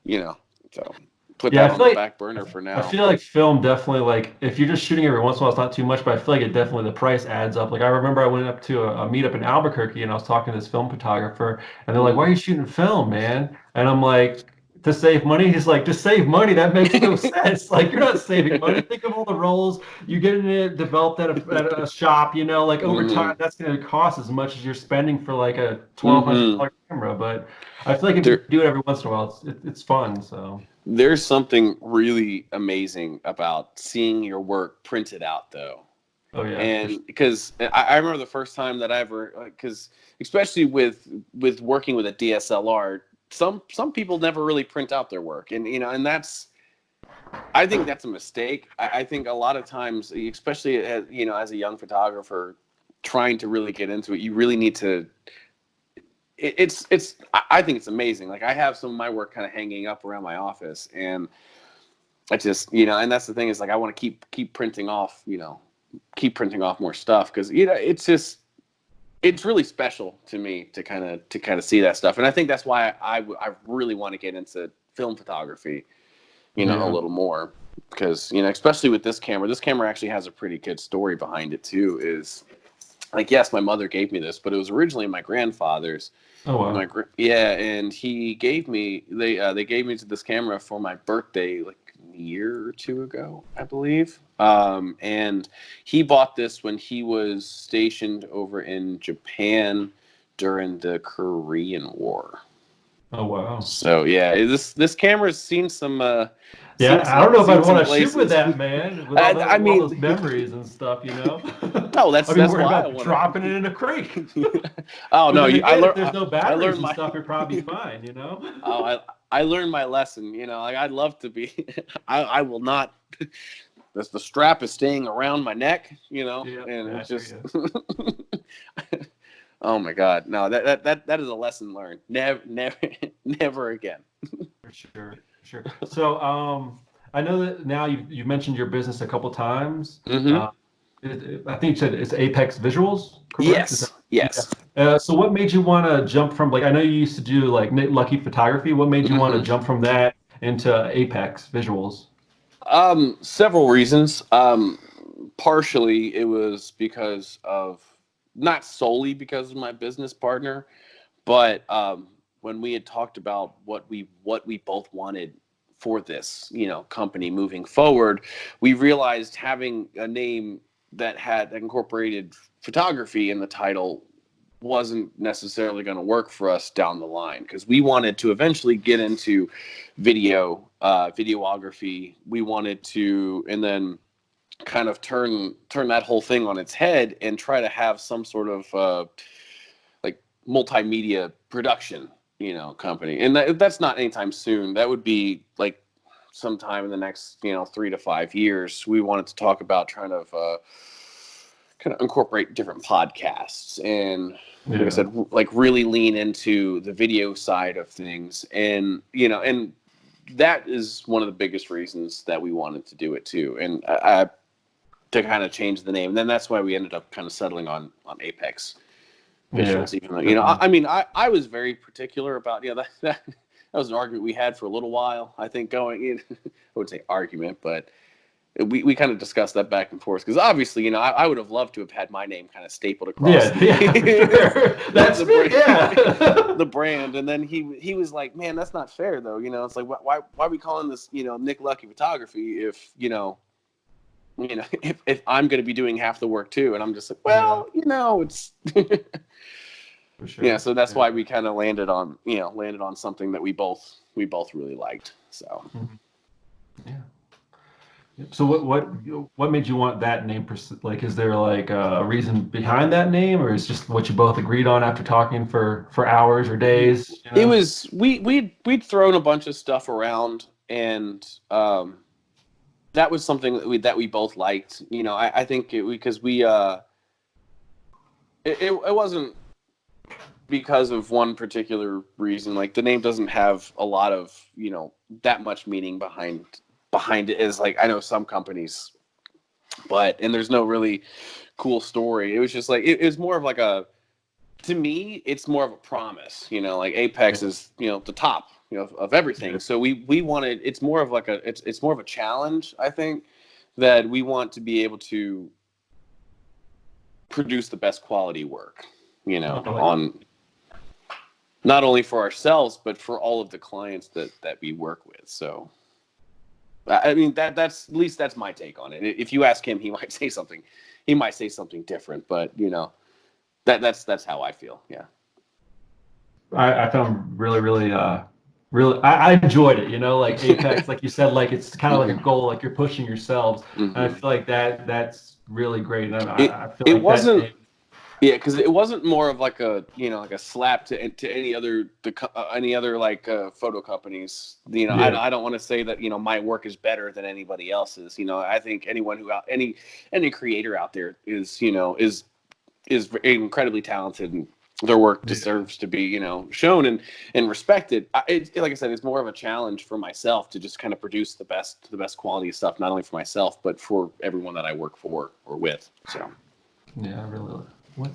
you know so put Yeah, that I on feel the like back burner for I now. feel like film definitely like if you're just shooting every once in a while, it's not too much, but I feel like it definitely the price adds up. Like I remember I went up to a meetup in Albuquerque and I was talking to this film photographer and they're like, hmm "Why are you shooting film, man?" And I'm like, "To save money." He's like, "To save money? That makes no sense. Like you're not saving money. Think of all the roles you're getting it developed at a shop, like over time hmm that's going to cost as much as you're spending for like a hmm $1,200 camera. But I feel like if you There, do it every once in a while, it's fun. So, there's something really amazing about seeing your work printed out, though. oh yeah, for sure. And because I remember the first time that I ever, because especially with working with a DSLR, some people never really print out their work, and I think that's a mistake. I think a lot of times, especially as a young photographer trying to really get into it, you really need to. I think it's amazing. Like I have some of my work kind of hanging up around my office, and I just and that's the thing is like I want to keep printing off keep printing off more stuff because it's really special to me to kind of see that stuff, and I think that's why I really want to get into film photography a Yeah. little more because especially with this camera actually has a pretty good story behind it too. Is like, yes, my mother gave me this, but it was originally my grandfather's. Oh wow. Yeah, and they gave me to this camera for my birthday like a year or two ago, I believe. And he bought this when he was stationed over in Japan during the Korean War. Oh wow. So yeah, this camera's Yeah, I don't know if seen I'd some want to shoot with places. that, man, with I all those mean, memories and stuff. no, I'd be that's worried why I about want dropping it in a creek. Oh But no, then I again, if learned there's no I batteries learned and my stuff, you're probably fine. oh I learned my lesson. Like I'd love to be. I will not. The strap is staying around my neck. And it's just. Oh my God! No, that is a lesson learned. Never, never, never again. For sure. So, I know that now you've mentioned your business a couple times. Mm-hmm. I think you said it's Apex Visuals, correct? Yes. Yes. So what made you want to jump from, like, I know you used to do like Luckey photography. What made you want to Mm-hmm. jump from that into Apex Visuals? Several reasons. Partially it was because of, not solely because of my business partner, but when we had talked about what we both wanted for this, company moving forward, we realized having a name that incorporated photography in the title wasn't necessarily going to work for us down the line, because we wanted to eventually get into videography. We wanted to, and then kind of turn that whole thing on its head and try to have some sort of like multimedia production, company. And that's not anytime soon. That would be like sometime in the next, 3 to 5 years. We wanted to talk about trying to kind of incorporate different podcasts and, like I said, like really lean into the video side of things. And, and that is one of the biggest reasons that we wanted to do it too. And to kind of change the name. And then that's why we ended up kind of settling on Apex Visuals, even though, I was very particular about, that was an argument we had for a little while, I think, going in. I would say argument, but we kind of discussed that back and forth, because obviously, I would have loved to have had my name kind of stapled across For sure. That's the me, brand, the brand. And then he was like, man, that's not fair though. It's like, why are we calling this, Nick Luckey Photography if, if I'm going to be doing half the work too? And I'm just like, well, it's For sure. yeah. So that's why we kind of landed on something that we both really liked. So Yeah. So what made you want that name? Like, is there like a reason behind that name, or is just what you both agreed on after talking for hours or days? It was, we'd thrown a bunch of stuff around, and that was something that we both liked. I think because it wasn't because of one particular reason. Like, the name doesn't have a lot of, that much meaning behind it, as like, I know some companies, and there's no really cool story. It was just like, it was more of like to me, it's more of a promise, like Apex is, the top, of everything. Yeah. So we wanted, it's more of like it's more of a challenge, I think, that we want to be able to produce the best quality work, on not only for ourselves, but for all of the clients that we work with. So, I mean, that's, at least that's my take on it. If you ask him, he might say something different, but that's how I feel. Yeah. I found really I enjoyed it, like Apex, like you said, like it's kind of like a goal, like you're pushing yourselves. And I feel like that's really great. And I feel It like wasn't. that. Yeah, because it wasn't more of like a, like a slap to any other like photo companies. I don't want to say that my work is better than anybody else's. I think anyone any creator out there is is incredibly talented, and their work deserves to be shown and respected. Like I said, it's more of a challenge for myself to just kind of produce the best quality stuff, not only for myself but for everyone that I work for or with. So Yeah, I really. What?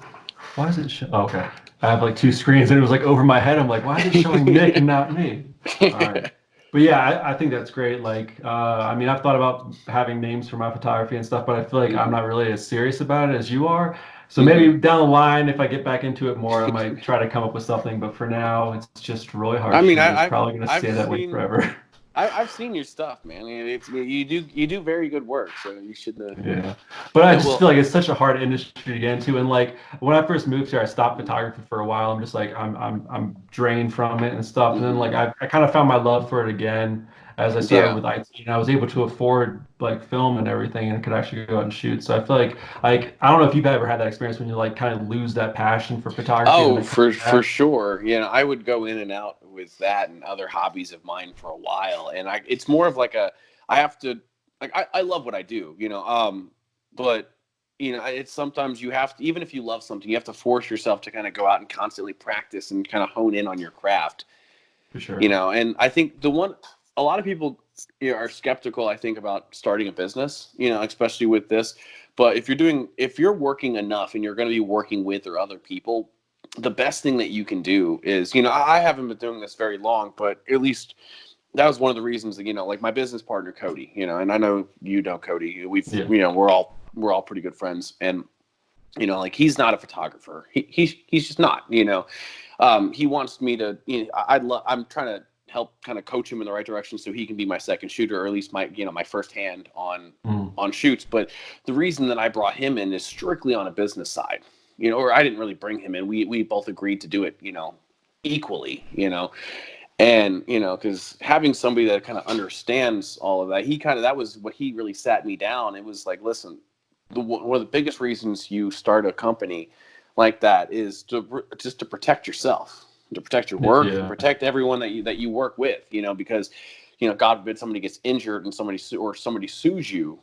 Why is it oh, okay. I have like two screens, and it was like over my head. I'm like, why is it showing Nick and not me? All right. But yeah, I think that's great. Like, I mean, I've thought about having names for my photography and stuff, but I feel like I'm not really as serious about it as you are. So maybe down the line, if I get back into it more, I might try to come up with something. But for now, it's just really hard. I mean, It's probably going to I've stay that way seen forever. I've seen your stuff, man. You do very good work, so you should. Yeah, but I just Well, feel like it's such a hard industry to get into. And like when I first moved here, I stopped photography for a while. I'm just like I'm drained from it and stuff. And then like I kind of found my love for it again. as I started Yeah. with IT, and I was able to afford like film and everything, and could actually go out and shoot. So I feel like I don't know if you've ever had that experience when you like kind of lose that passion for photography and Oh, then come for back. sure. You know, I would go in and out with that and other hobbies of mine for a while, and it's more of like a I have to like I love what I do, but it's sometimes you have to, even if you love something, you have to force yourself to kind of go out and constantly practice and kind of hone in on your craft, For sure. and I think a lot of people are skeptical, I think, about starting a business, especially with this. But if you're working enough and you're going to be working with or other people, the best thing that you can do is, I haven't been doing this very long, but at least that was one of the reasons that, like my business partner, Cody, and I know, Cody, Yeah. we're all pretty good friends. And, like he's not a photographer. He's just not, he wants me to, I'm trying to help kind of coach him in the right direction so he can be my second shooter, or at least my first hand Mm. on shoots. But the reason that I brought him in is strictly on a business side, or I didn't really bring him in. We both agreed to do it, equally, and, because having somebody that kind of understands all of that, that was what he really sat me down. It was like, listen, one of the biggest reasons you start a company like that is just to protect yourself, to protect your work, and Yeah. protect everyone that you work with, because, God forbid somebody gets injured and somebody sues you,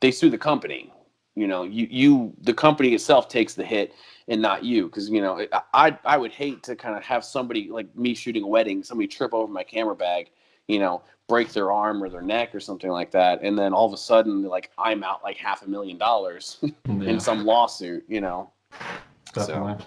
they sue the company. The company itself takes the hit and not you, because I would hate to kind of have somebody like me shooting a wedding, somebody trip over my camera bag, break their arm or their neck or something like that, and then all of a sudden like I'm out like $500,000 in Yeah. some lawsuit, so. Definitely.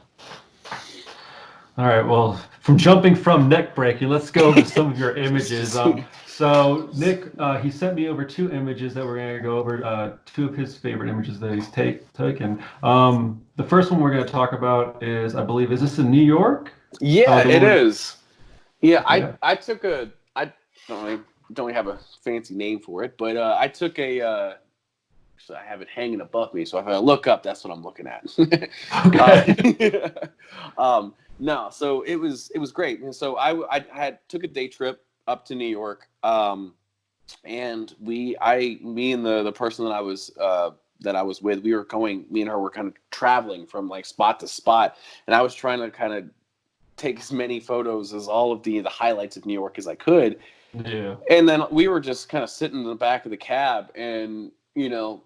All right. Well, from jumping from neck breaking, let's go over some of your images. So Nick, he sent me over two images that we're going to go over. Two of his favorite images that he's taken. The first one we're going to talk about is, I believe, is this in New York? Yeah, The it one. is. Yeah, Yeah. I took I don't really have a fancy name for it, but I took so I have it hanging above me. So if I look up, that's what I'm looking at. Okay. No, so it was great. And so I had took a day trip up to New York, and me and the person that I was with, me and her were kind of traveling from like spot to spot, and I was trying to kind of take as many photos as all of the highlights of New York as I could. Yeah. And then we were just kind of sitting in the back of the cab, and I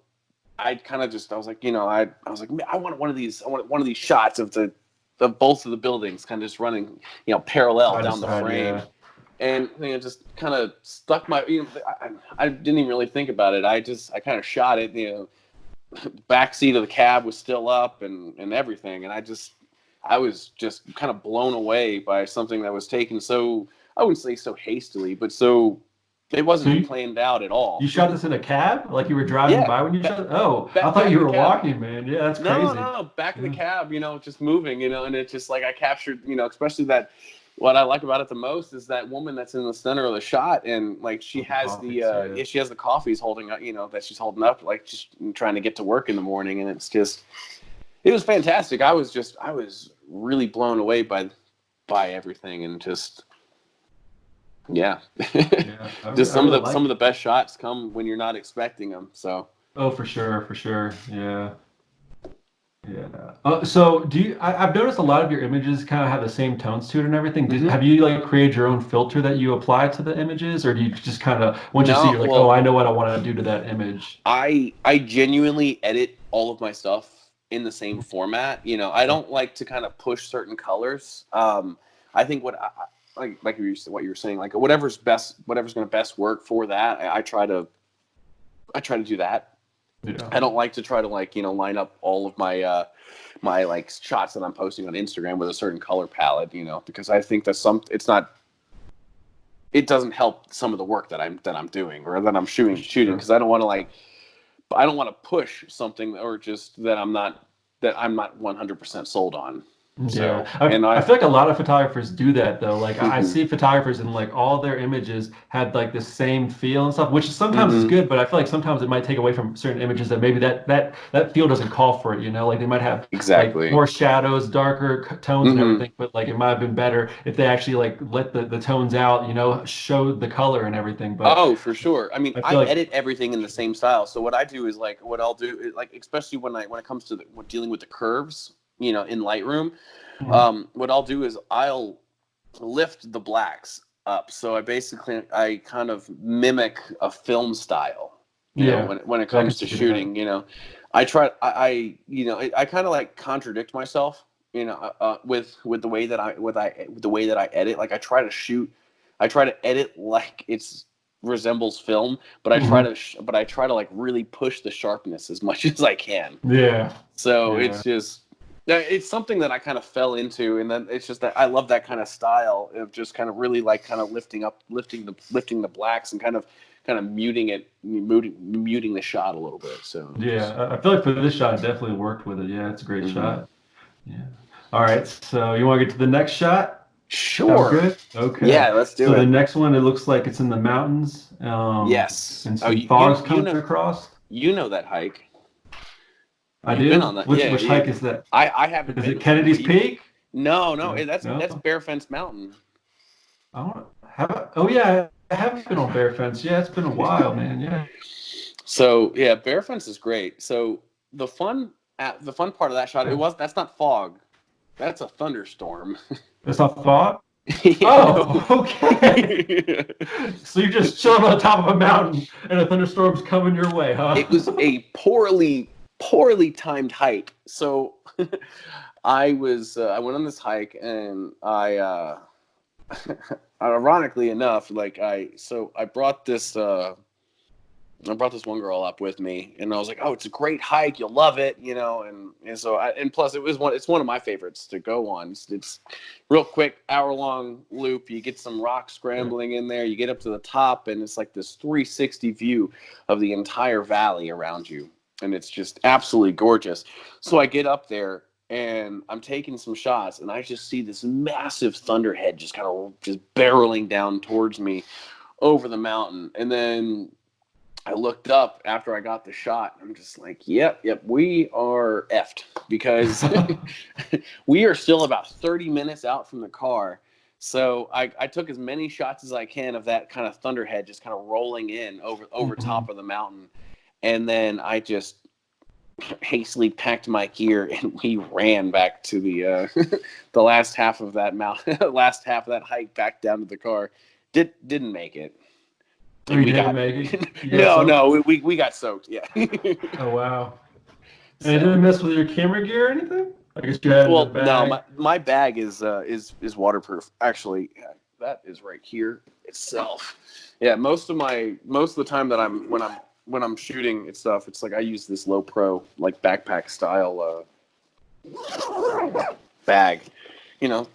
was like, "Man, I want one of these. I want one of these shots of both of the buildings kind of just running, parallel Side to down the side. frame." Yeah. And just kind of stuck my. I didn't even really think about it. I kind of shot it. Back seat of the cab was still up and everything, and I was just kind of blown away by something that was taken so, I wouldn't say so hastily, but so it So wasn't you, planned out at you all. shot this in a cab? Like you were driving Yeah, by when you shot? Oh, I thought back you of the were cab. walking, man. Yeah, that's No, crazy. no, back of the Yeah. cab, just moving, and it's just like I captured, especially that. What I like about it the most is that woman that's in the center of the shot, and like she With the has coffees. Yeah. she has the coffees holding up, that she's holding up, like just trying to get to work in the morning, and it was fantastic. I was really blown away by everything, and just, yeah, Yeah. just I really like. some of the best shots come when you're not expecting them. So. Oh, for sure, for sure. Yeah, yeah. So I've noticed a lot of your images kind of have the same tones to it and everything. Hmm. Have you like created your own filter that you apply to the images, or do you just kind of once you see it, No, you're like, oh, well, I know what I want to do to that image? I genuinely edit all of my stuff in the same format. I don't like to kind of push certain colors. I think like what you were saying, like whatever's going to best work for that. I try to do that. Yeah. I don't like to try to like line up all of my like shots that I'm posting on Instagram with a certain color palette, because I think that it doesn't help some of the work that I'm doing, or that I'm For shooting, sure. because I don't want to push something, or just that I'm not 100% sold on. Yeah, So, and I I, feel like a lot of photographers do that though. Like I hmm see photographers and like all their images had like the same feel and stuff, which sometimes is hmm good, but I feel like sometimes it might take away from certain images that maybe that feel doesn't call for it, you know? Like they might have like exactly. more shadows, darker tones and hmm everything, but like it might have been better if they actually like let the tones out, you know, showed the color and everything. But Oh, for sure. I mean, I feel I like edit everything in the same style. So what I do is like what I'll do is like especially when it comes to when dealing with the curves, in Lightroom, Mhm. what I'll do is I'll lift the blacks up. So I kind of mimic a film style, Yeah, when it I can comes to see that. shooting, I kind of like contradict myself, with the way that with the way that I edit. Like I try to edit like it's resembles film, but Hmm. I try to like really push the sharpness as much as I can. Yeah, So yeah. it's something that I kind of fell into, and then it's just that I love that kind of style of just kind of really like kind of lifting the blacks and kind of muting the shot a little bit. So Yeah, I feel like for this shot, it definitely worked with it. Yeah, it's a great hmm shot. Yeah. All right. So you want to get to the next shot? Sound sure, good? Okay. yeah, let's do So the it. next one, it looks like it's in the mountains, Yes. and Oh, some fog's coming across. you know that hike. I You've been on do. that, Which yeah, which yeah. hike is that? I haven't Is been it to it, but Kennedy's you. Peak? No, no, No. No. that's Bear Fence Mountain. I don't have. Oh yeah, I have been on Bear Fence. Yeah, it's been a while, man. Yeah. So yeah, Bear Fence is great. So the fun the fun part of that shot, that's not fog, that's a thunderstorm. It's not fog. Yeah, no. Oh, okay. So you're just chilling on top of a mountain, and a thunderstorm's coming your way, huh? It was a poorly timed hike. So I went on this hike, and ironically enough, like I brought this one girl up with me, and I was like, "Oh, it's a great hike. You'll love it, and plus, it's one of my favorites to go on. It's real quick, hour-long loop. You get some rock scrambling in there. You get up to the top, and it's like this 360 view of the entire valley around you, and it's just absolutely gorgeous. So I get up there, and I'm taking some shots, and I just see this massive thunderhead just kind of just barreling down towards me over the mountain, and then I looked up after I got the shot. I'm just like, yep, we are effed because we are still about 30 minutes out from the car. So I took as many shots as I can of that kind of thunderhead just kind of rolling in over top Mhm. of the mountain. And then I just hastily packed my gear and we ran back to the last half of that mountain, last half of that hike back down to the car. Didn't make it. Oh, And you we didn't got make it. You got no, soaked. no, we got soaked. Yeah. Oh wow. And it So, didn't mess with your camera gear or anything? I guess you had it in a well, no, bag. my bag is waterproof. Actually, yeah, that is right here itself. Yeah, most of the time that when I'm shooting and stuff, it's like I use this low pro like backpack style bag.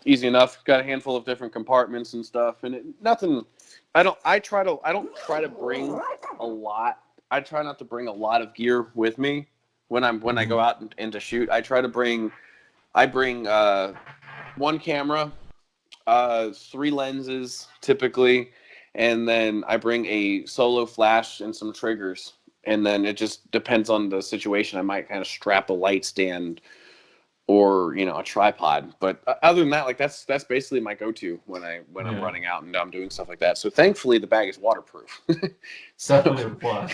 Easy enough. Got a handful of different compartments and stuff, and nothing. I don't try to bring a lot. I try not to bring a lot of gear with me when I go Mhm. out and to shoot. I bring one camera, three lenses typically, and then I bring a solo flash and some triggers. And then it just depends on the situation. I might kind of strap a light stand or a tripod, but other than that, like that's basically my go-to when I'm Yeah, running out and I'm doing stuff like that. So thankfully the bag is waterproof. so definitely a plus.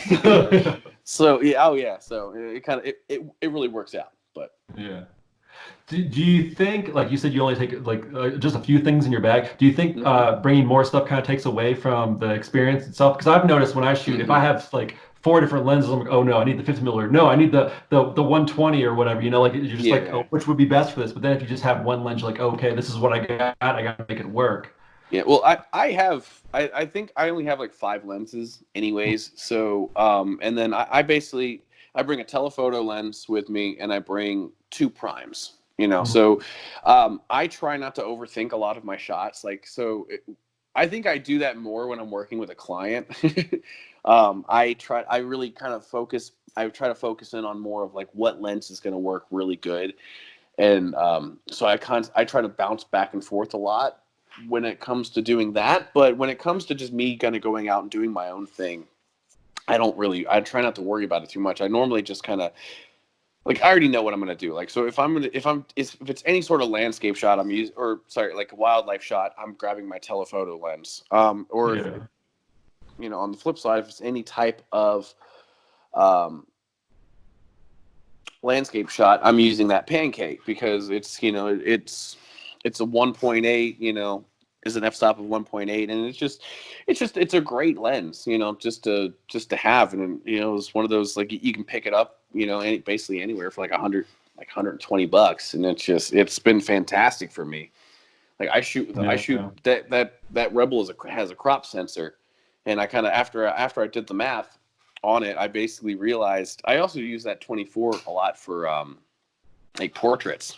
so yeah, oh yeah, so it kind of it really works out. But Yeah. Do you think, like you said, you only take like just a few things in your bag? Do you think hmm bringing more stuff kind of takes away from the experience itself? Because I've noticed when I shoot, if I hmm have like four different lenses, I'm like, oh no, I need the 50 millimeter. No, I need the 120 or whatever. You know, like you're just like, yeah. oh, which would be best for this? But then if you just have one lens, you're like, okay, this is what I got to make it work. Yeah, well, I think I only have like five lenses, anyways. So, and then I bring a telephoto lens with me, and I bring two primes. Mhm. So I try not to overthink a lot of my shots. I think I do that more when I'm working with a client. I really kind of focus. I try to focus in on more of like what lens is going to work really good, And so I try to bounce back and forth a lot when it comes to doing that. But when it comes to just me kind of going out and doing my own thing, I try not to worry about it too much. I normally just kind of, like, I already know what I'm gonna do. Like, so if it's any sort of landscape shot I'm using, or sorry, like a wildlife shot, I'm grabbing my telephoto lens. Or if, Yeah. on the flip side, if it's any type of um, landscape shot, I'm using that pancake because it's a 1.8, is an f-stop of 1.8, and it's a great lens, just to have. And it's one of those, like, you can pick it up, basically anywhere for like 120 bucks, and it's been fantastic for me. Like, I shoot Yeah. that Rebel has a crop sensor, and I kind of, after I did the math on it, I basically realized I also use that 24 a lot for like portraits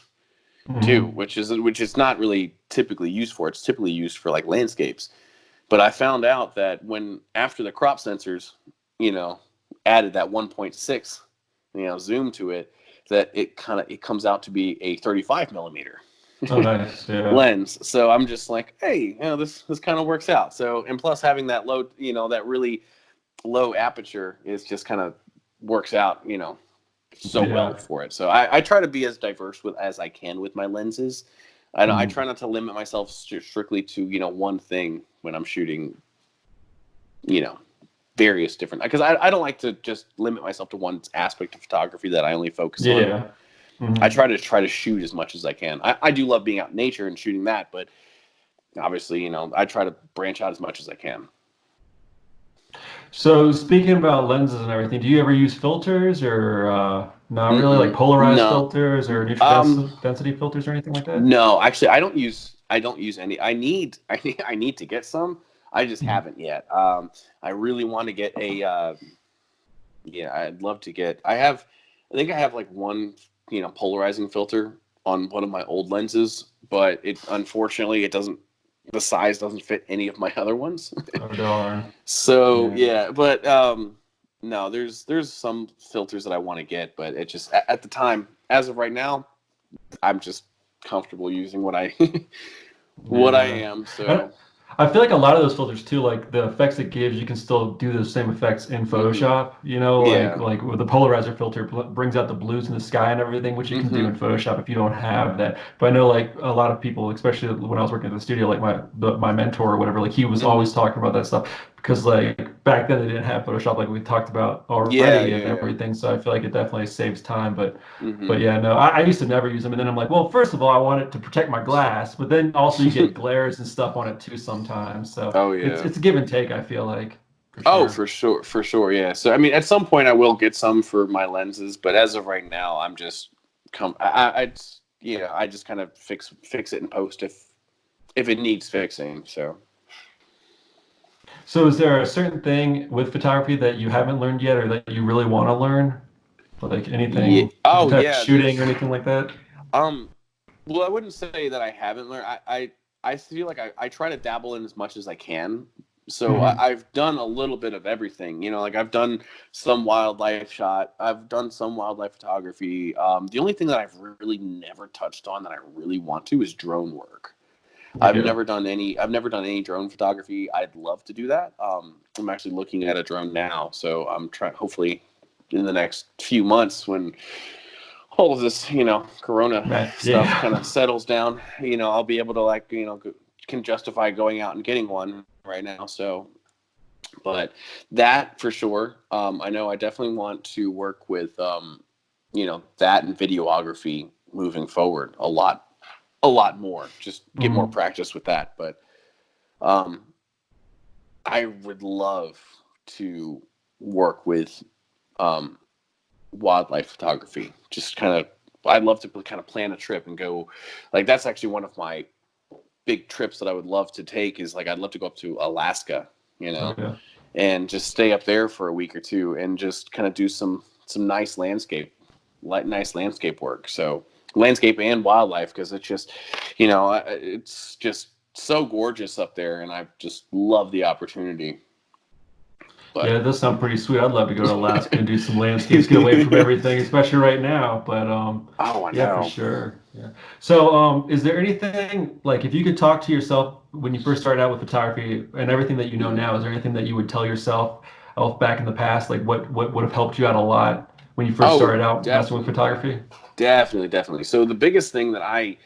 too, Hmm. which is not really typically used for. It's typically used for like landscapes. But I found out that when after the crop sensors, you know, added that 1.6, zoom to it, that it comes out to be a 35 millimeter Oh, nice. Yeah. lens. So I'm just like, hey, this kind of works out. So, and plus having that that really low aperture is just kind of works out, so well Yeah. for it. So I try to be as diverse as I can with my lenses. I Mhm. try not to limit myself strictly to, one thing when I'm shooting, you know, various different, because I don't like to just limit myself to one aspect of photography that I only focus on. Yeah. I Hmm. try to shoot as much as I can. I do love being out in nature and shooting that, but obviously, I try to branch out as much as I can. So speaking about lenses and everything, do you ever use filters or not really, like polarized No. filters or neutral Um, density filters or anything like that? no, actually, I don't use any. I need to get some. I just Mhm. haven't yet. I really want to get a. Yeah, I'd love to get. I think I have like one, polarizing filter on one of my old lenses, but unfortunately it doesn't. The size doesn't fit any of my other ones. Oh, darn. So Yeah. yeah, but no, there's some filters that I want to get, but it just at the time, as of right now, I'm just comfortable using what I what I Yeah. am. And So I feel like a lot of those filters too, like the effects it gives, you can still do those same effects in hmm Photoshop, like yeah. with the polarizer filter brings out the blues in the sky and everything, which you can do hmm in Photoshop if you don't have that. But I know like a lot of people, especially when I was working at the studio, like my mentor or whatever, like he was hmm always talking about that stuff because like back then they didn't have Photoshop like we talked about Yeah, already and yeah, yeah. everything. So I feel like it definitely saves time. But hmm yeah, no, I used to never use them. And then I'm like, well, first of all, I want it to protect my glass, but then also you get glares and stuff on it too sometimes. So Oh it's yeah. it's a give and take, I feel like, for Oh, sure. for sure, for sure. Yeah. So I mean, at some point I will get some for my lenses, but as of right now, I'm just come. I just kind of fix it in post if it needs fixing. So. So is there a certain thing with photography that you haven't learned yet or that you really want to learn? Like Yeah. anything, different Oh type of yeah. shooting or There's anything like that? um. Well, I wouldn't say that I haven't learned. I feel like I try to dabble in as much as I can. So Hmm. I've done a little bit of everything. Like I've done some wildlife shot. I've done some wildlife photography. The only thing that I've really never touched on that I really want to is drone work. Yeah. I've never done any drone photography. I'd love to do that. I'm actually looking at a drone now, so I'm trying. Hopefully, in the next few months, when all of this, Corona Matt, stuff kind yeah. of settles down, I'll be able to, like, can justify going out and getting one right now. So, but that for sure. I know I definitely want to work with, that and videography moving forward a lot more. Just get more Hmm. practice with that. But um, I would love to work with um, wildlife photography. Just kind of, I'd love to kind of plan a trip and go. Like, that's actually one of my big trips that I would love to take. Is like, I'd love to go up to Alaska, Oh yeah. and just stay up there for a week or two and just kind of do some nice landscape work. So landscape and wildlife, because it's just, it's just so gorgeous up there, and I just love the opportunity. Yeah, But it does sound pretty sweet. I'd love to go to Alaska and do some landscapes, get away from everything, especially right now. But oh, I yeah, for know. sure. Yeah. So is there anything like if you could talk to yourself when you first started out with photography and everything that you know Mhm. now, is there anything that you would tell yourself back in the past? Like what would have helped you out a lot when you first Oh, started out messing with definitely, photography? definitely, definitely. So the biggest thing that I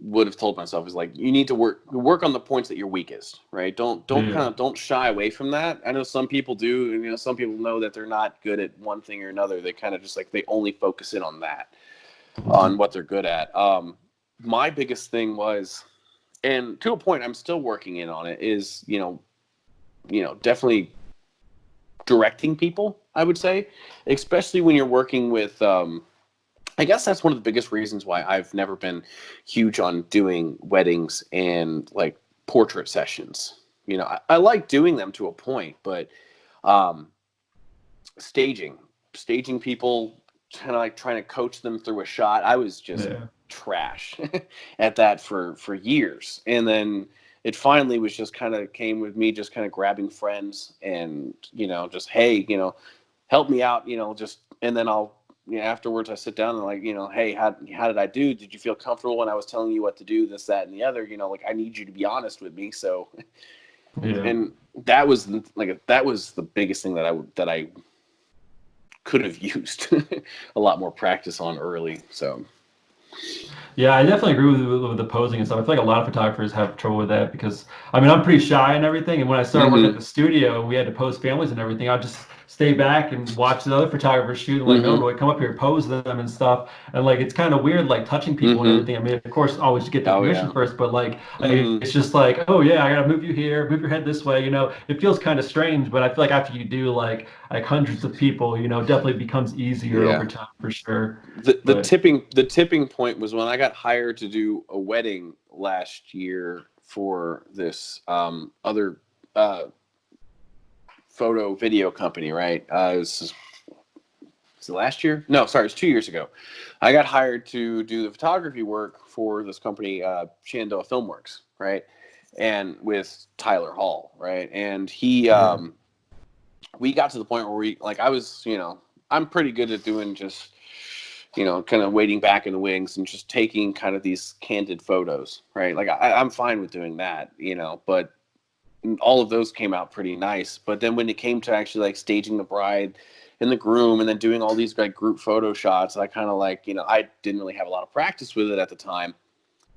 would have told myself is like you need to work on the points that you're weakest, right? Yeah. Don't shy away from that. I know some people do, and some people know that they're not good at one thing or another. They kind of just like they only focus in on that, on Mhm. what they're good at. My biggest thing was, and to a point, I'm still working in on it. Is definitely directing people. I would say, especially when you're working with. I guess that's one of the biggest reasons why I've never been huge on doing weddings and like portrait sessions. I like doing them to a point, but um, staging, staging people, kind of like trying to coach them through a shot. I was just Yeah. trash at that for years, and then it finally was just kind of came with me just kind of grabbing friends and just hey help me out, just and then I'll afterwards I sit down and like, hey, how did I do? Did you feel comfortable when I was telling you what to do, this, that, and the other? Like I need you to be honest with me. So Yeah. and that was the biggest thing that I could have used a lot more practice on early. So Yeah, I definitely agree with the posing and stuff. I feel like a lot of photographers have trouble with that because I mean I'm pretty shy and everything. And when I started working at mm-hmm, the studio and we had to pose families and everything, I'd just stay back and watch the other photographers shoot and like, no, mm-hmm, Roy, come up here, pose them and stuff. And like it's kind of weird like touching people and mm-hmm. everything. I mean, of course, always get their Oh permission yeah. first, but like Mm-hmm. it's just like, oh yeah, I gotta move you here, move your head this way. It feels kind of strange, but I feel like after you do like hundreds of people, definitely becomes easier over Yeah. time for sure. The But tipping point was when I got hired to do a wedding last year for this other uh, photo video company, right? Was it last year? No, sorry, it's 2 years ago. I got hired to do the photography work for this company, Shenandoah Filmworks, right? And with Tyler Hall, right? And yeah, we got to the point where we like I was, I'm pretty good at doing just kind of waiting back in the wings and just taking kind of these candid photos, right? Like I'm fine with doing that, but all of those came out pretty nice. But then when it came to actually like staging the bride and the groom and then doing all these like group photo shots, I kind of like, I didn't really have a lot of practice with it at the time.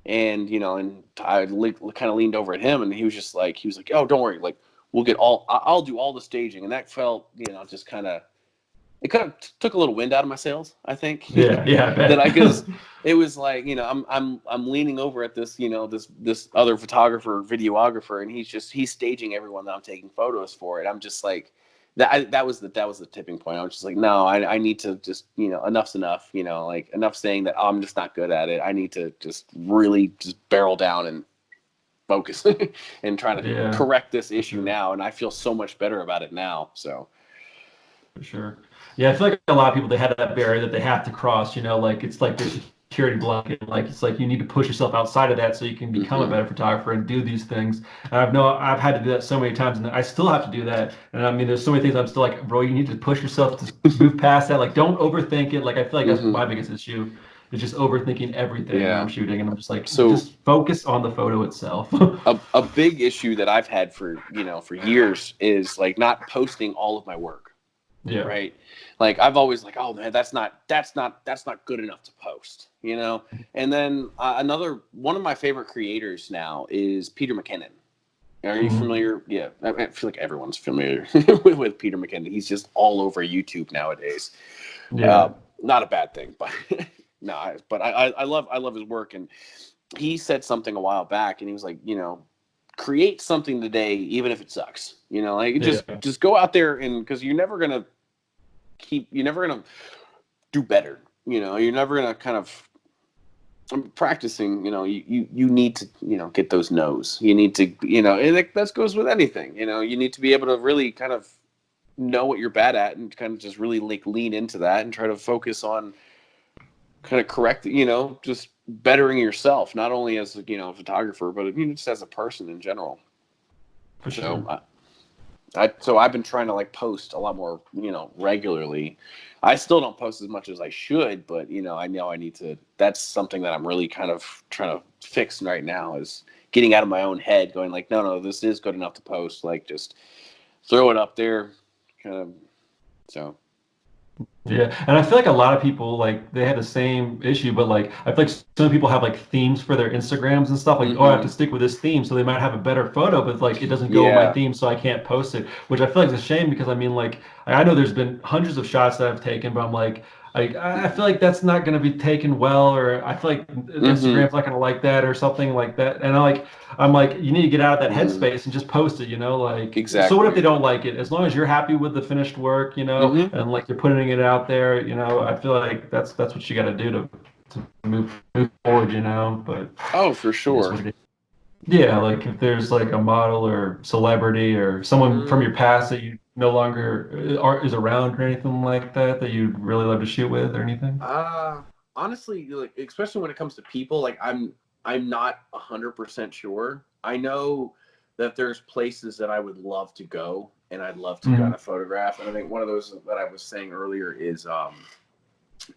And, and I kind of leaned over at him and he was like, oh, don't worry. Like I'll do all the staging. And that felt, just kind of, it kind of took a little wind out of my sails, I think. yeah, yeah, I that bet. I Because it was like I'm leaning over at this this other photographer videographer, and he's staging everyone that I'm taking photos for, and I'm just like that was the tipping point. I was just like, no, I need to just enough's enough, like enough saying that I'm just not good at it. I need to just really just barrel down and focus and try to Yeah, correct this for issue sure. now, and I feel so much better about it now. So For sure. Yeah, I feel like a lot of people they have that barrier that they have to cross, like it's like their security blanket. Like it's like you need to push yourself outside of that so you can become a hmm better photographer and do these things. And I've had to do that so many times and I still have to do that. And I mean there's so many things I'm still like, bro, you need to push yourself to move past that. Like don't overthink it. Like I feel like that's hmm my biggest issue. Is just overthinking everything when I'm yeah. shooting and I'm just like So just focus on the photo itself. a big issue that I've had for years is like not posting all of my work, Yeah. right? Like I've always like, oh man, that's not good enough to post, And then another one of my favorite creators now is Peter McKinnon. Are you Mhm. familiar? Yeah, I feel like everyone's familiar with Peter McKinnon. He's just all over YouTube nowadays. Yeah. Uh, Not a bad thing, but no, but I love his work, and he said something a while back, and he was like, create something today, even if it sucks. Like Yeah. just go out there, and because you're never gonna do better. You're never gonna kind of practicing. You need to get those no's. You need to and that goes with anything. You need to be able to really kind of know what you're bad at and kind of just really like lean into that and try to focus on kind of correct, just bettering yourself, not only as a photographer, but just as a person in general. For So sure. I've been trying to like post a lot more, regularly. I still don't post as much as I should, but I know I need to. That's something that I'm really kind of trying to fix right now, is getting out of my own head, going like, no, this is good enough to post. Like, just throw it up there, kind of. So. Yeah, and I feel like a lot of people like they have the same issue, but like I feel like some people have like themes for their Instagrams and stuff. Like, oh, I have to Hmm. stick with this theme, so they might have a better photo, but like it doesn't go with my Yeah. theme, so I can't post it. Which I feel like is a shame because I mean, like I know there's been hundreds of shots that I've taken, but I'm like, I feel like that's not going to be taken well, or I feel like Hmm. Instagram's not going to like that or something like that. And I'm like, you need to get out of that Hmm. headspace and just post it, like, so what if they Exactly. don't like it? As long as you're happy with the finished work, Hmm. and like you're putting it out there, I feel like that's what you got to do to move forward, But Oh, for it is sure. what it is. Yeah, like if there's like a model or celebrity or someone from Mm, your past that you no longer is around or anything like that that you'd really love to shoot with or anything. uh, Honestly, like especially when it comes to people, like I'm not 100% sure. I know that there's places that I would love to go and I'd love to Hmm. kind of photograph. And I think one of those that I was saying earlier is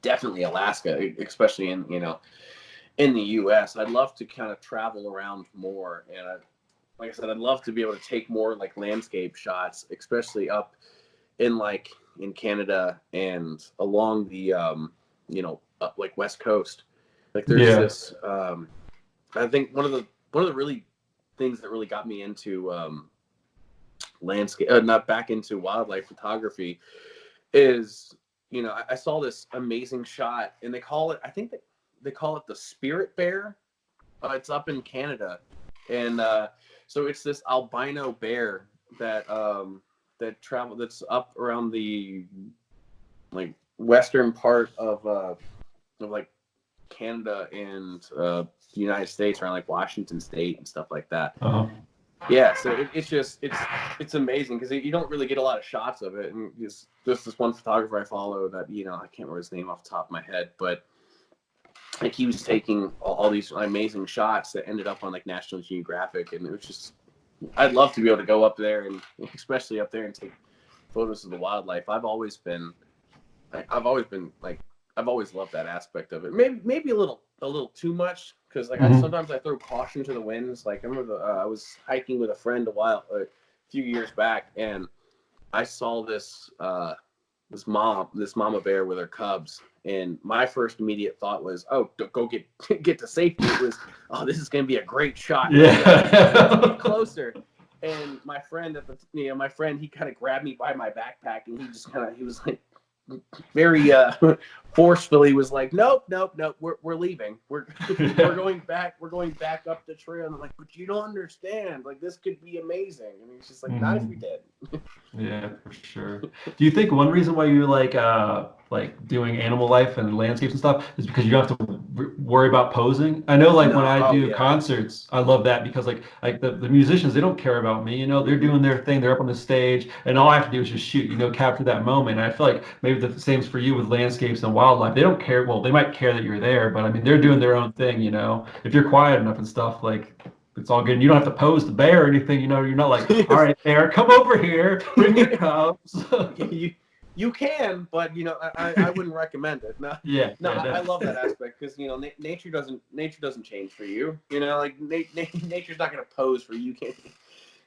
definitely Alaska, especially in the US. I'd love to kind of travel around more, and like I said, I'd love to be able to take more like landscape shots, especially up in like in Canada and along the up like West Coast. Like there's Yeah. this I think one of the really things that really got me into landscape not back into wildlife photography is I saw this amazing shot, and they call it, I think that they call it the spirit bear. It's up in Canada, and so it's this albino bear that's up around the like western part of like Canada and the United States, around like Washington State and stuff like that. Uh-huh. Yeah, so it's amazing because you don't really get a lot of shots of it. And there's this one photographer I follow that I can't remember his name off the top of my head, but like he was taking all these amazing shots that ended up on like National Geographic, and it was just, I'd love to be able to go up there, and especially up there, and take photos of the wildlife. I've always loved that aspect of it. Maybe a little too much, because like Hmm. sometimes I throw caution to the winds. Like I remember I was hiking with a friend a few years back, and I saw this mama bear with her cubs, and my first immediate thought was, oh, go get to safety. It was, oh, this is gonna be a great shot. Let's get Yeah. closer. And my friend he kind of grabbed me by my backpack, and he was like very forcefully was like, nope, we're leaving. We're Yeah. going back. We're going back up the trail. And I'm like, but you don't understand. Like, this could be amazing. And he's just like, not if we Hmm. did. Yeah, for sure. Do you think one reason why you like doing animal life and landscapes and stuff is because you don't have to worry about posing? I know like when No, I oh do yeah. concerts, I love that because like the musicians, they don't care about me, they're Mm-hmm. doing their thing, they're up on the stage, and all I have to do is just shoot, capture that moment. And I feel like maybe the same's for you with landscapes and wildlife. They don't care, well, they might care that you're there, but I mean they're doing their own thing, If you're quiet enough and stuff, like it's all good. And you don't have to pose the bear or anything. You're not like, all right, bear, come over here, bring your cubs. you you can, but I wouldn't recommend it. No, Yeah, no, yeah, I no. love that aspect, because nature doesn't change for you. Like nature's not going to pose for you. Can't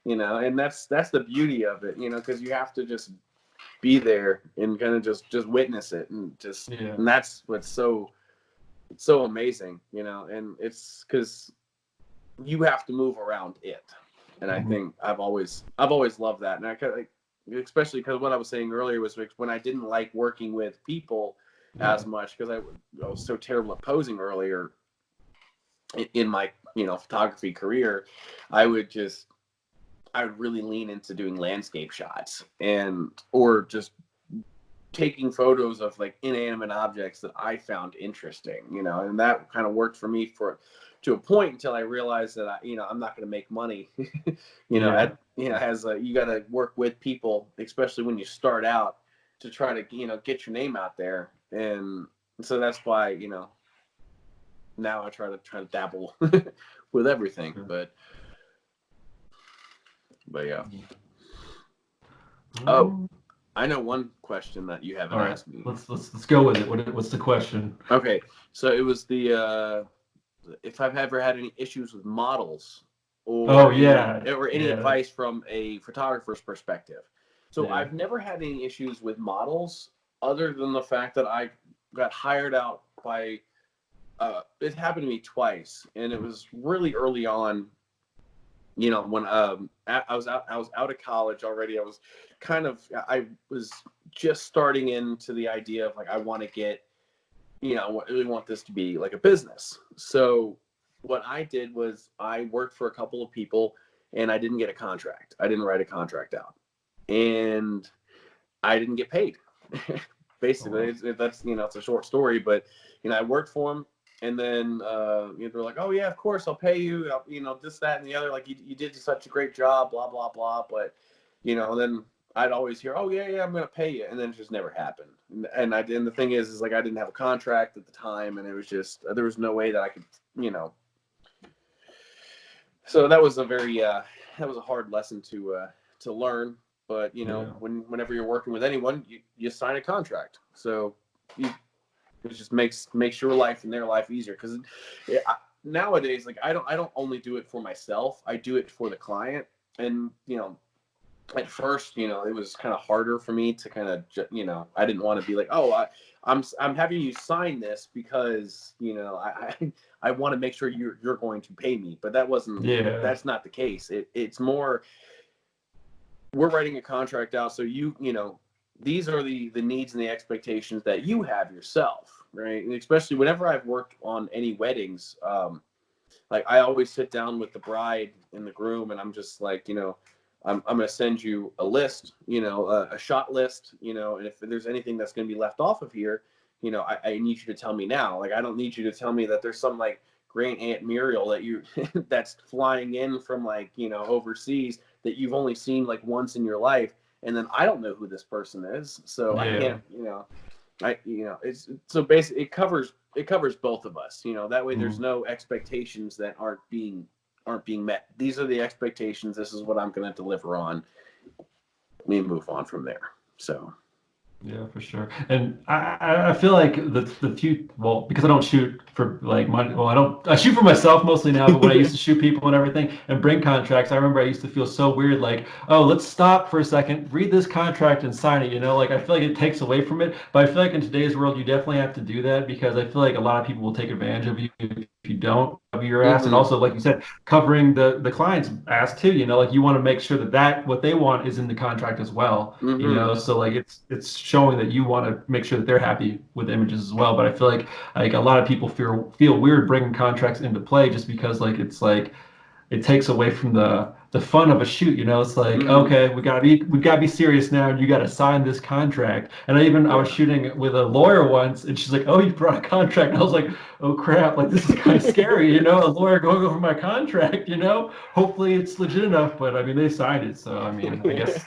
and that's the beauty of it. Because you have to just be there and kind of just witness it, Yeah. and that's what's so amazing. And it's because you have to move around it. And I Mhm. think I've always loved that. And I kind of like, especially because what I was saying earlier was like, when I didn't like working with people Yeah. as much, because I was so terrible at posing earlier in my photography career. I would just I would really lean into doing landscape shots, and or just taking photos of like inanimate objects that I found interesting, and that kind of worked for me to a point, until I realized that I'm not going to make money, Yeah. as you got to work with people, especially when you start out, to try to get your name out there. And so that's why now I try to dabble with everything, Sure. but yeah. Oh, Mm. I know one question that you haven't All right, asked me. let's go with it. What's the question? Okay, so it was the if I've ever had any issues with models Oh any yeah, or any yeah, advice from a photographer's perspective. So yeah. I've never had any issues with models other than the fact that I got hired out by it happened to me twice, and it was really early on. When I was out of college already. I was just starting into the idea of like I want to get, I really want this to be like a business. So what I did was I worked for a couple of people and I didn't get a contract. I didn't write a contract out, and I didn't get paid. Oh, Basically, wow. that's it's a short story, but I worked for them, and then they're like, "Oh yeah, of course I'll pay you." This, that, and the other. Like you did such a great job, blah blah blah. But then I'd always hear, "Oh yeah, yeah, I'm gonna pay you," and then it just never happened. And the thing is like I didn't have a contract at the time, and it was just there was no way that I could, you know. So that was that was a hard lesson to learn. But Yeah. whenever you're working with anyone, you sign a contract. So you, it just makes your life and their life easier. Because nowadays, like I don't only do it for myself. I do it for the client. And at first, it was kind of harder for me to kind of, I didn't want to be like, oh, I'm having you sign this because I want to make sure you're going to pay me. But Yeah. that's not the case. It's more we're writing a contract out, so these are the needs and the expectations that you have yourself, right? And especially whenever I've worked on any weddings, like I always sit down with the bride and the groom, and I'm just like, I'm going to send you a list, a shot list, and if there's anything that's going to be left off of here, I need you to tell me now. Like, I don't need you to tell me that there's some like great Aunt Muriel that you that's flying in from like, overseas that you've only seen like once in your life. And then I don't know who this person is. So I Yeah. can't, it's so basically it covers both of us. That way there's Mm. no expectations that aren't being met. These are the expectations. This is what I'm going to deliver on. We move on from there. So. Yeah, for sure. And I feel like the few, well, because I don't shoot for like money. Well, I shoot for myself mostly now, but when I used to shoot people and everything and bring contracts, I remember I used to feel so weird, like, oh, let's stop for a second, read this contract and sign it, like I feel like it takes away from it. But I feel like in today's world, you definitely have to do that because I feel like a lot of people will take advantage of you if you don't cover your ass. And Mm-hmm. also, like you said, covering the client's ass too, like you want to make sure that what they want is in the contract as well. Mm-hmm. So like it's showing that you want to make sure that they're happy with the images as well. But I feel like a lot of people feel weird bringing contracts into play just because like it's like it takes away from the fun of a shoot. It's like, Mm-hmm. okay, we gotta be serious now, and you gotta sign this contract. And I was Yeah. shooting with a lawyer once, and she's like, oh, you brought a contract. And I was like, oh crap, like this is kind of scary, a lawyer going over my contract. Hopefully it's legit enough, but I mean they signed it, so I mean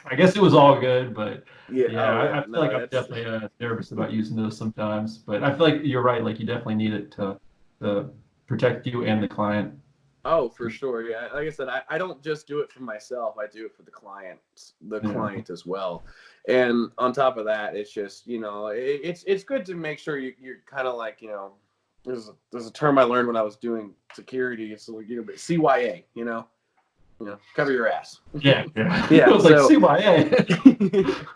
I guess it was all good, but. Yeah. Yeah, Oh I yeah. feel like No, I'm that's definitely nervous about using those sometimes, but I feel like you're right. Like you definitely need it to protect you and the client. Oh, for For sure. sure. Yeah. Like I said, I don't just do it for myself. I do it for the Yeah. client as well. And on top of that, it's just, it's good to make sure you're kind of like, there's a term I learned when I was doing security. It's like, CYA, cover your ass. Yeah, yeah. I Yeah. was like So, CYA.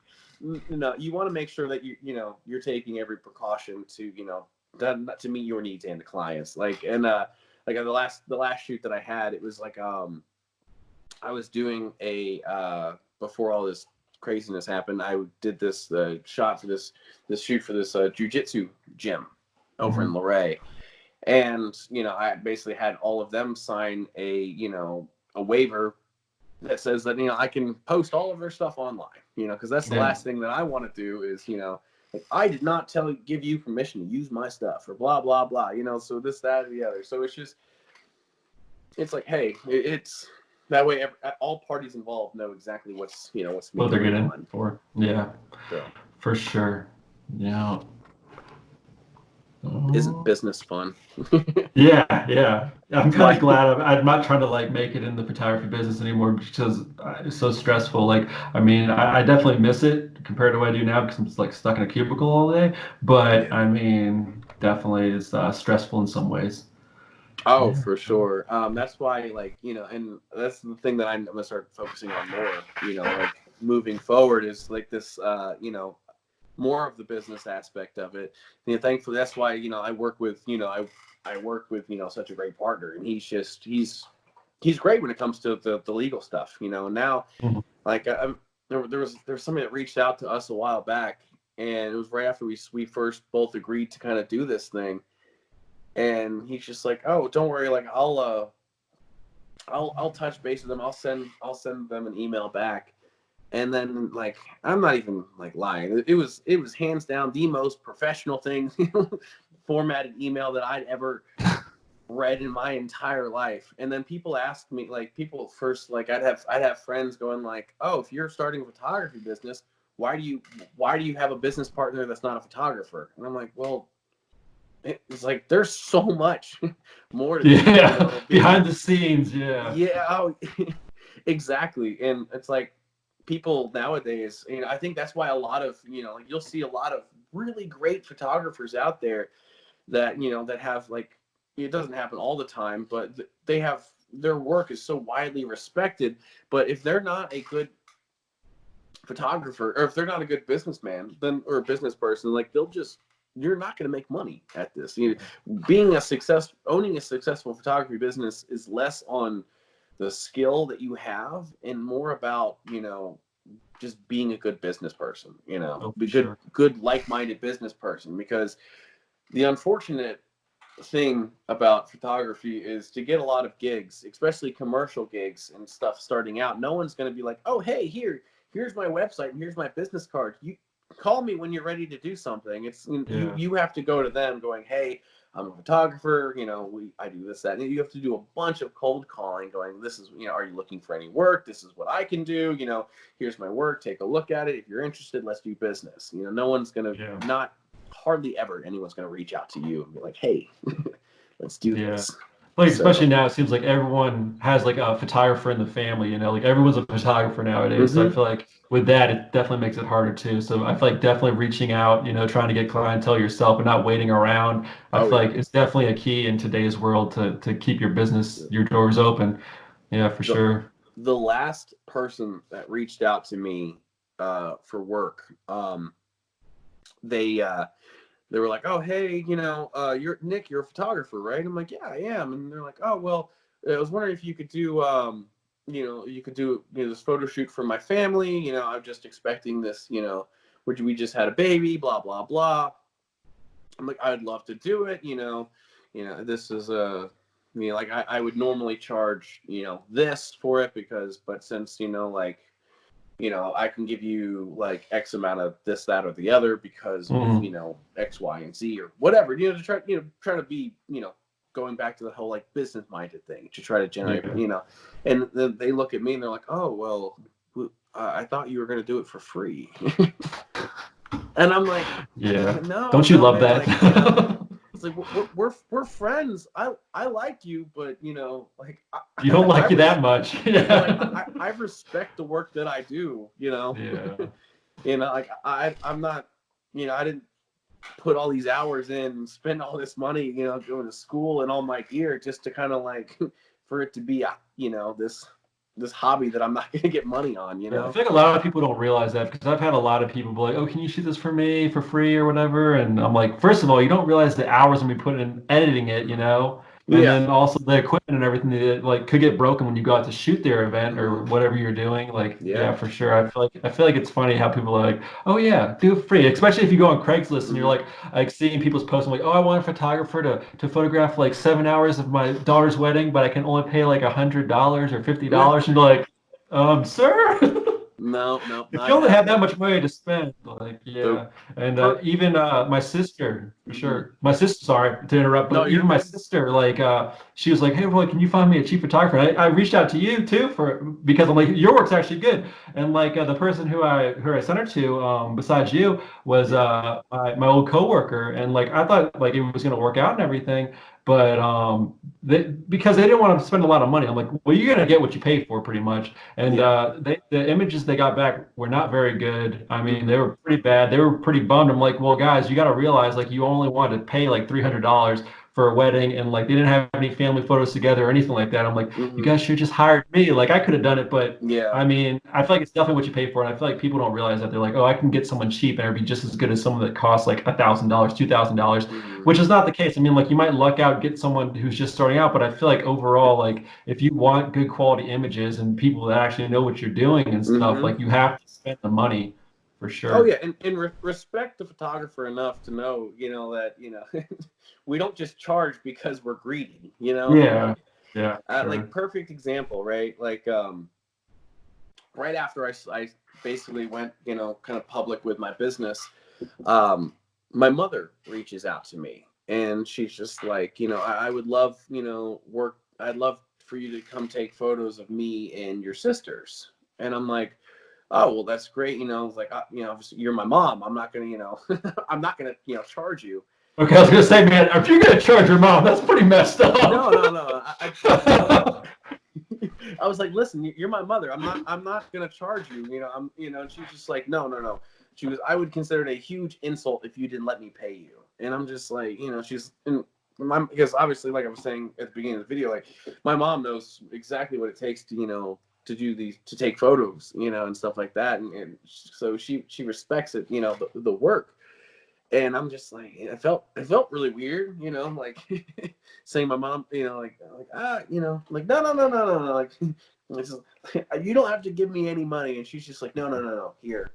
you want to make sure that you're taking every precaution to to meet your needs and the clients. Like the last shoot that I had, it was like I was doing a before all this craziness happened. I did this shot for this shoot for this jujitsu gym over in Mhm. Luray, and I basically had all of them sign a waiver that says that I can post all of their stuff online, because that's the Yeah, last thing that I want to do is like, I did not give you permission to use my stuff or blah blah blah, so this, that, or the other. So it's like, hey, it's that way all parties involved know exactly what's been what they're going getting on. for. Yeah, So for sure. Yeah. Isn't business fun? Yeah, yeah. I'm kind of My glad I'm not trying to like make it in the photography business anymore because it's so stressful. Like, I mean, I definitely miss it compared to what I do now because I'm just like stuck in a cubicle all day. But Yeah. I mean, definitely is stressful in some ways. Oh, Yeah. for sure. That's why, like, and that's the thing that I'm gonna start focusing on more. Like moving forward is like this. More of the business aspect of it. Thankfully, that's why I work with I work with such a great partner, and he's great when it comes to the legal stuff. Now, Mhm. like there was somebody that reached out to us a while back, and it was right after we first both agreed to kind of do this thing, and he's just like, oh, don't worry, like I'll touch base with them. I'll send them an email back. And then, like, I'm not even like lying. It was hands down the most professional thing, formatted email that I'd ever read in my entire life. And then people asked me, like, people first, like, I'd have friends going like, oh, if you're starting a photography business, why do you have a business partner that's not a photographer? And I'm like, well, it's like there's so much more to this, Yeah, being behind the scenes, yeah. yeah, oh, exactly. And it's like people nowadays, I think that's why a lot of, like you'll see a lot of really great photographers out there that, that have like, it doesn't happen all the time, but they have their work is so widely respected. But if they're not a good photographer or if they're not a good businessman, then or a business person, like you're not going to make money at this. Owning a successful photography business is less on the skill that you have and more about just being a good business person. Oh, Be for sure. good like-minded business person, because the unfortunate thing about photography is to get a lot of gigs, especially commercial gigs and stuff starting out. No one's going to be like, oh, hey, here's my website and here's my business card. You call me when you're ready to do something. It's you Yeah. you have to go to them going, hey, I'm a photographer, I do this, that, and you have to do a bunch of cold calling going, this is, are you looking for any work? This is what I can do, here's my work, take a look at it. If you're interested, let's do business. No one's going Yeah. to, not hardly ever anyone's going to reach out to you and be like, hey, let's do Yeah. this. Like especially So, now, it seems like everyone has like a photographer in the family. Like everyone's a photographer nowadays. So I mm-hmm. feel like with that, it definitely makes it harder too. So I feel like definitely reaching out, trying to get clientele yourself and not waiting around. I Oh feel yeah. like it's definitely a key in today's world to keep your business, your doors open. Yeah, for the sure. the last person that reached out to me for work, they they were like, oh hey, you're Nick, you're a photographer, right? I'm like, yeah, I am. And they're like, oh well, I was wondering if you could do you could do this photo shoot for my family. I'm just expecting this, which we just had a baby, blah blah blah. I'm like, I'd love to do it. This is a, like I would normally charge, this for it but since, like, I can give you like X amount of this, that, or the other because of, Mhm. X, Y, and Z or whatever, to try to be, going back to the whole like business minded thing to try to generate, Yeah. and then they look at me and they're like, oh, well, I thought you were going to do it for free. And I'm like, Yeah. no, Don't you no, love man. Like, that? it's like we're friends. I like you, but like You don't I like you res that much. like Yeah. I respect the work that I do. Yeah. Like I'm not, I didn't put all these hours in and spend all this money, going to school and all my gear just to kind of like for it to be this hobby that I'm not gonna get money on. Yeah, I feel like a lot of people don't realize that because I've had a lot of people be like, "Oh, can you shoot this for me for free or whatever?" And I'm like, first of all, you don't realize the hours when we put in editing it, and Yeah. then also the equipment and everything that like could get broken when you go out to shoot their event or Hmm. whatever you're doing. Like, Yeah. yeah, for sure. I feel like it's funny how people are like, "Oh yeah, do it free," especially if you go on Craigslist and you're Hmm. like seeing people's posts. I'm like, "Oh, I want a photographer to photograph like 7 hours of my daughter's wedding, but I can only pay like $100 or Yeah. $50," and be like, sir. No, no, If not you only have that happening. much money to spend, like, So, yeah. And per. even my sister, for Mhm. sure. My sister, sorry to interrupt, No, but you're even my good. sister, like, she was like, "Hey, Roy, can you find me a cheap photographer?" And I reached out to you too because I'm like, your work's actually good. And like the person who I sent her to, besides you, was Yeah. my old coworker, and like I thought like it was gonna work out and everything, but because they didn't want to spend a lot of money. I'm like, well, you're gonna get what you pay for, pretty much. And Yeah. the images they got back were not very good. I mean, they Hmm. were pretty bad. They were pretty bummed. I'm like, well, guys, you got to realize like you only wanted to pay like $300 for a wedding, and like they didn't have any family photos together or anything like that. I'm like, you Hmm. guys should have just hired me. Like I could have done it, but Yeah. I mean, I feel like it's definitely what you pay for, and I feel like people don't realize that they're like, oh, I can get someone cheap and it'd be just as good as someone that costs like $1,000, $2,000, Hmm. which is not the case. I mean, like you might luck out get someone who's just starting out, but I feel like overall, like if you want good quality images and people that actually know what you're doing and stuff, Hmm. like you have to spend the money for Oh sure. yeah, and respect the photographer enough to know, that we don't just charge because we're greedy. Yeah, yeah, for Like sure. perfect example, right? Like right after I basically went, kind of public with my business, um, my mother reaches out to me and she's just like, I would love, work. I'd love for you to come take photos of me and your sisters. And I'm like, oh well, that's great. Like, obviously you're my mom. I'm not gonna, I'm not gonna, charge you. Okay, I was gonna And say, man, if you're gonna charge your mom, that's pretty messed up. no, no, no. I was like, listen, you're my mother. I'm not gonna charge you. And she's just like, no, no, no. She was, I would consider it a huge insult if you didn't let me pay you. And I'm just like, she's and because obviously, like I was saying at the beginning of the video, like my mom knows exactly what it takes to, to do these, to take photos, and stuff like that. And so she respects it, the work. And I'm just like, it felt really weird, like saying my mom, like no, no, no, no, no, no, like it's just, you don't have to give me any money, and she's just like, no, no, no, no, here.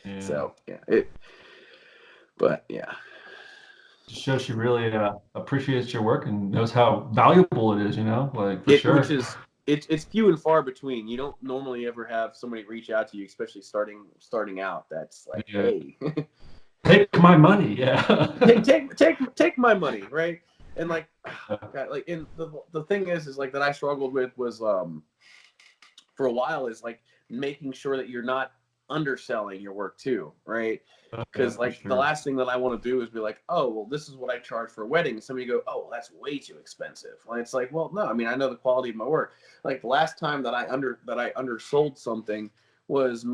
Yeah, So yeah, but yeah, just shows she really appreciates your work and knows how valuable it is. Like for which sure. is it's few and far between. You don't normally ever have somebody reach out to you, especially starting out. That's like, Yeah. hey, Take my money. Yeah. take my money, right? And like, God, like, and the thing is like that I struggled with was for a while is like making sure that you're not underselling your work too, right? Yeah, Because for like the sure. last thing that I want to do is be like, oh well, this is what I charge for a wedding. And somebody go, oh well, that's way too expensive. And it's like, well, no, I mean I know the quality of my work. Like the last time that I undersold something was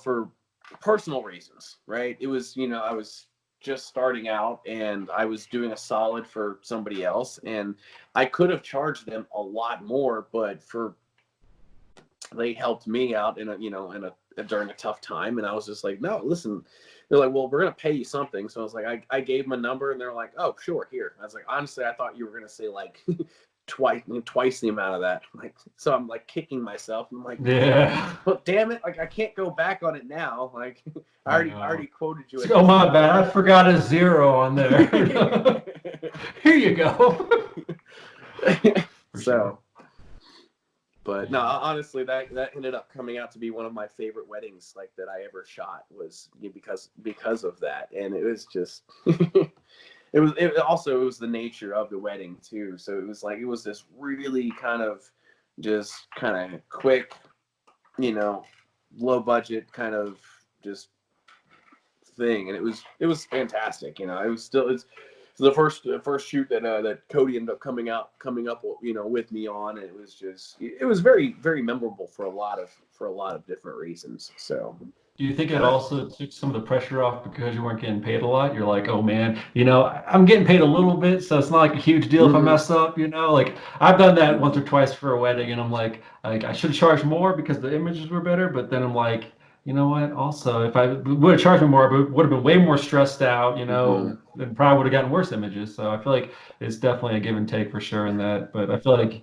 for personal reasons, right? It was I was just starting out and I was doing a solid for somebody else, and I could have charged them a lot more, but for they helped me out during a tough time, and I was just like, no, listen. They're like, well, we're gonna pay you something. So I was like, I gave them a number, and they're like, oh, sure, here. I was like, honestly, I thought you were gonna say like twice the amount of that. Like, so I'm like kicking myself. I'm like, Yeah. well, damn it, like I can't go back on it now. Like, I I already know. quoted you It's at like, oh this my bad, number. I forgot a zero on there. Here you go. For sure. So, but no, Yeah. honestly, that ended up coming out to be one of my favorite weddings like that I ever shot, was because of that. And it was just it was the nature of the wedding too. So it was like it was this really kind of quick, you know low budget kind of just thing, and it was fantastic. It was still it's the first shoot that Cody ended up coming up with me on, and it was very very memorable for a lot of different reasons. So Do you think it and I, also took some of the pressure off because you weren't getting paid a lot? You're like, oh man, I'm getting paid a little bit, so it's not like a huge deal if I mm-hmm, mess up, Like I've done that once or mm-hmm, twice for a wedding, and I'm like I should have charged more because the images were better, but then I'm like, you know what? Also, if I would have charged me more, I would have been way more stressed out, mm-hmm. and probably would have gotten worse images. So I feel like it's definitely a give and take for sure in that. But I feel like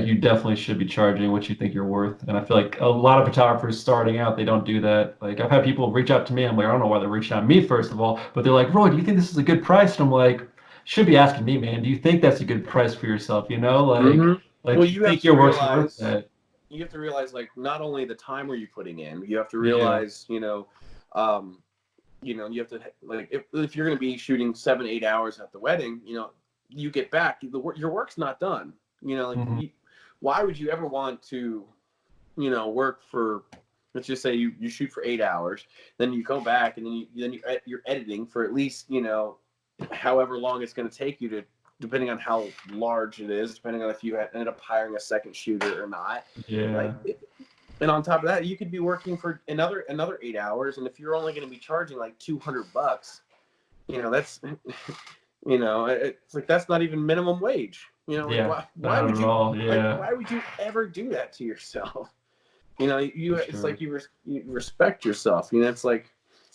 you definitely should be charging what you think you're worth. And I feel like a lot of photographers starting out, they don't do that. Like I've had people reach out to me. I'm like, I don't know why they're reaching out to me first of all, but they're like, Roy, do you think this is a good price? And I'm like, should be asking me, man. Do you think that's a good price for yourself? Mm-hmm. Like Well, do you you have think to your work's worth realize that? realize, like, not only the time were you putting in, you have to realize, you have to, like, if you're going to be shooting 7-8 hours at the wedding, you get back, your work's not done. Why would you ever want to, work for, let's just say you shoot for 8 hours, then you go back and then you're editing for at least, however long it's going to take you to, depending on how large it is, depending on if you ended up hiring a second shooter or not. Yeah. And on top of that, you could be working for another 8 hours, and if you're only going to be charging like $200, that's, it's like, that's not even minimum wage. Why would you? All. Yeah. Like, why would you ever do that to yourself? It's like you respect yourself. It's like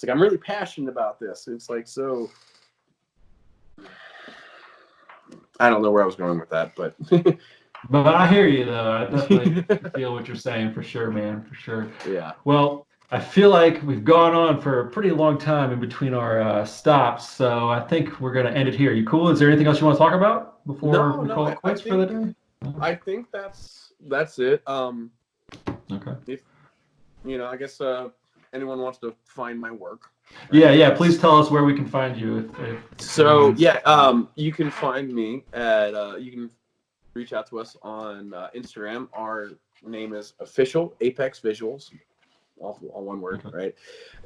I'm really passionate about this. It's like, so I don't know where I was going with that, but but I hear you though. I definitely feel what you're saying, for sure, man, for sure. Yeah. Well, I feel like we've gone on for a pretty long time in between our stops, so I think we're gonna end it here. You cool? Is there anything else you want to talk about before we call it quits for the day? I think that's it. Okay. If I guess anyone wants to find my work. Right? Yeah. Please tell us where we can find you. You can find me at you can reach out to us on Instagram. Our name is Official Apex Visuals, all one word, okay. Right?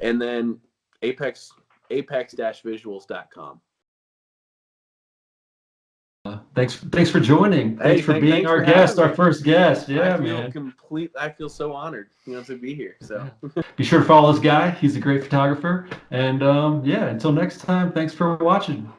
And then apex-visuals.com. Thanks for joining. Thanks for being our guest, our first guest. Yeah, man. I feel so honored, to be here. So be sure to follow this guy. He's a great photographer. And until next time, thanks for watching.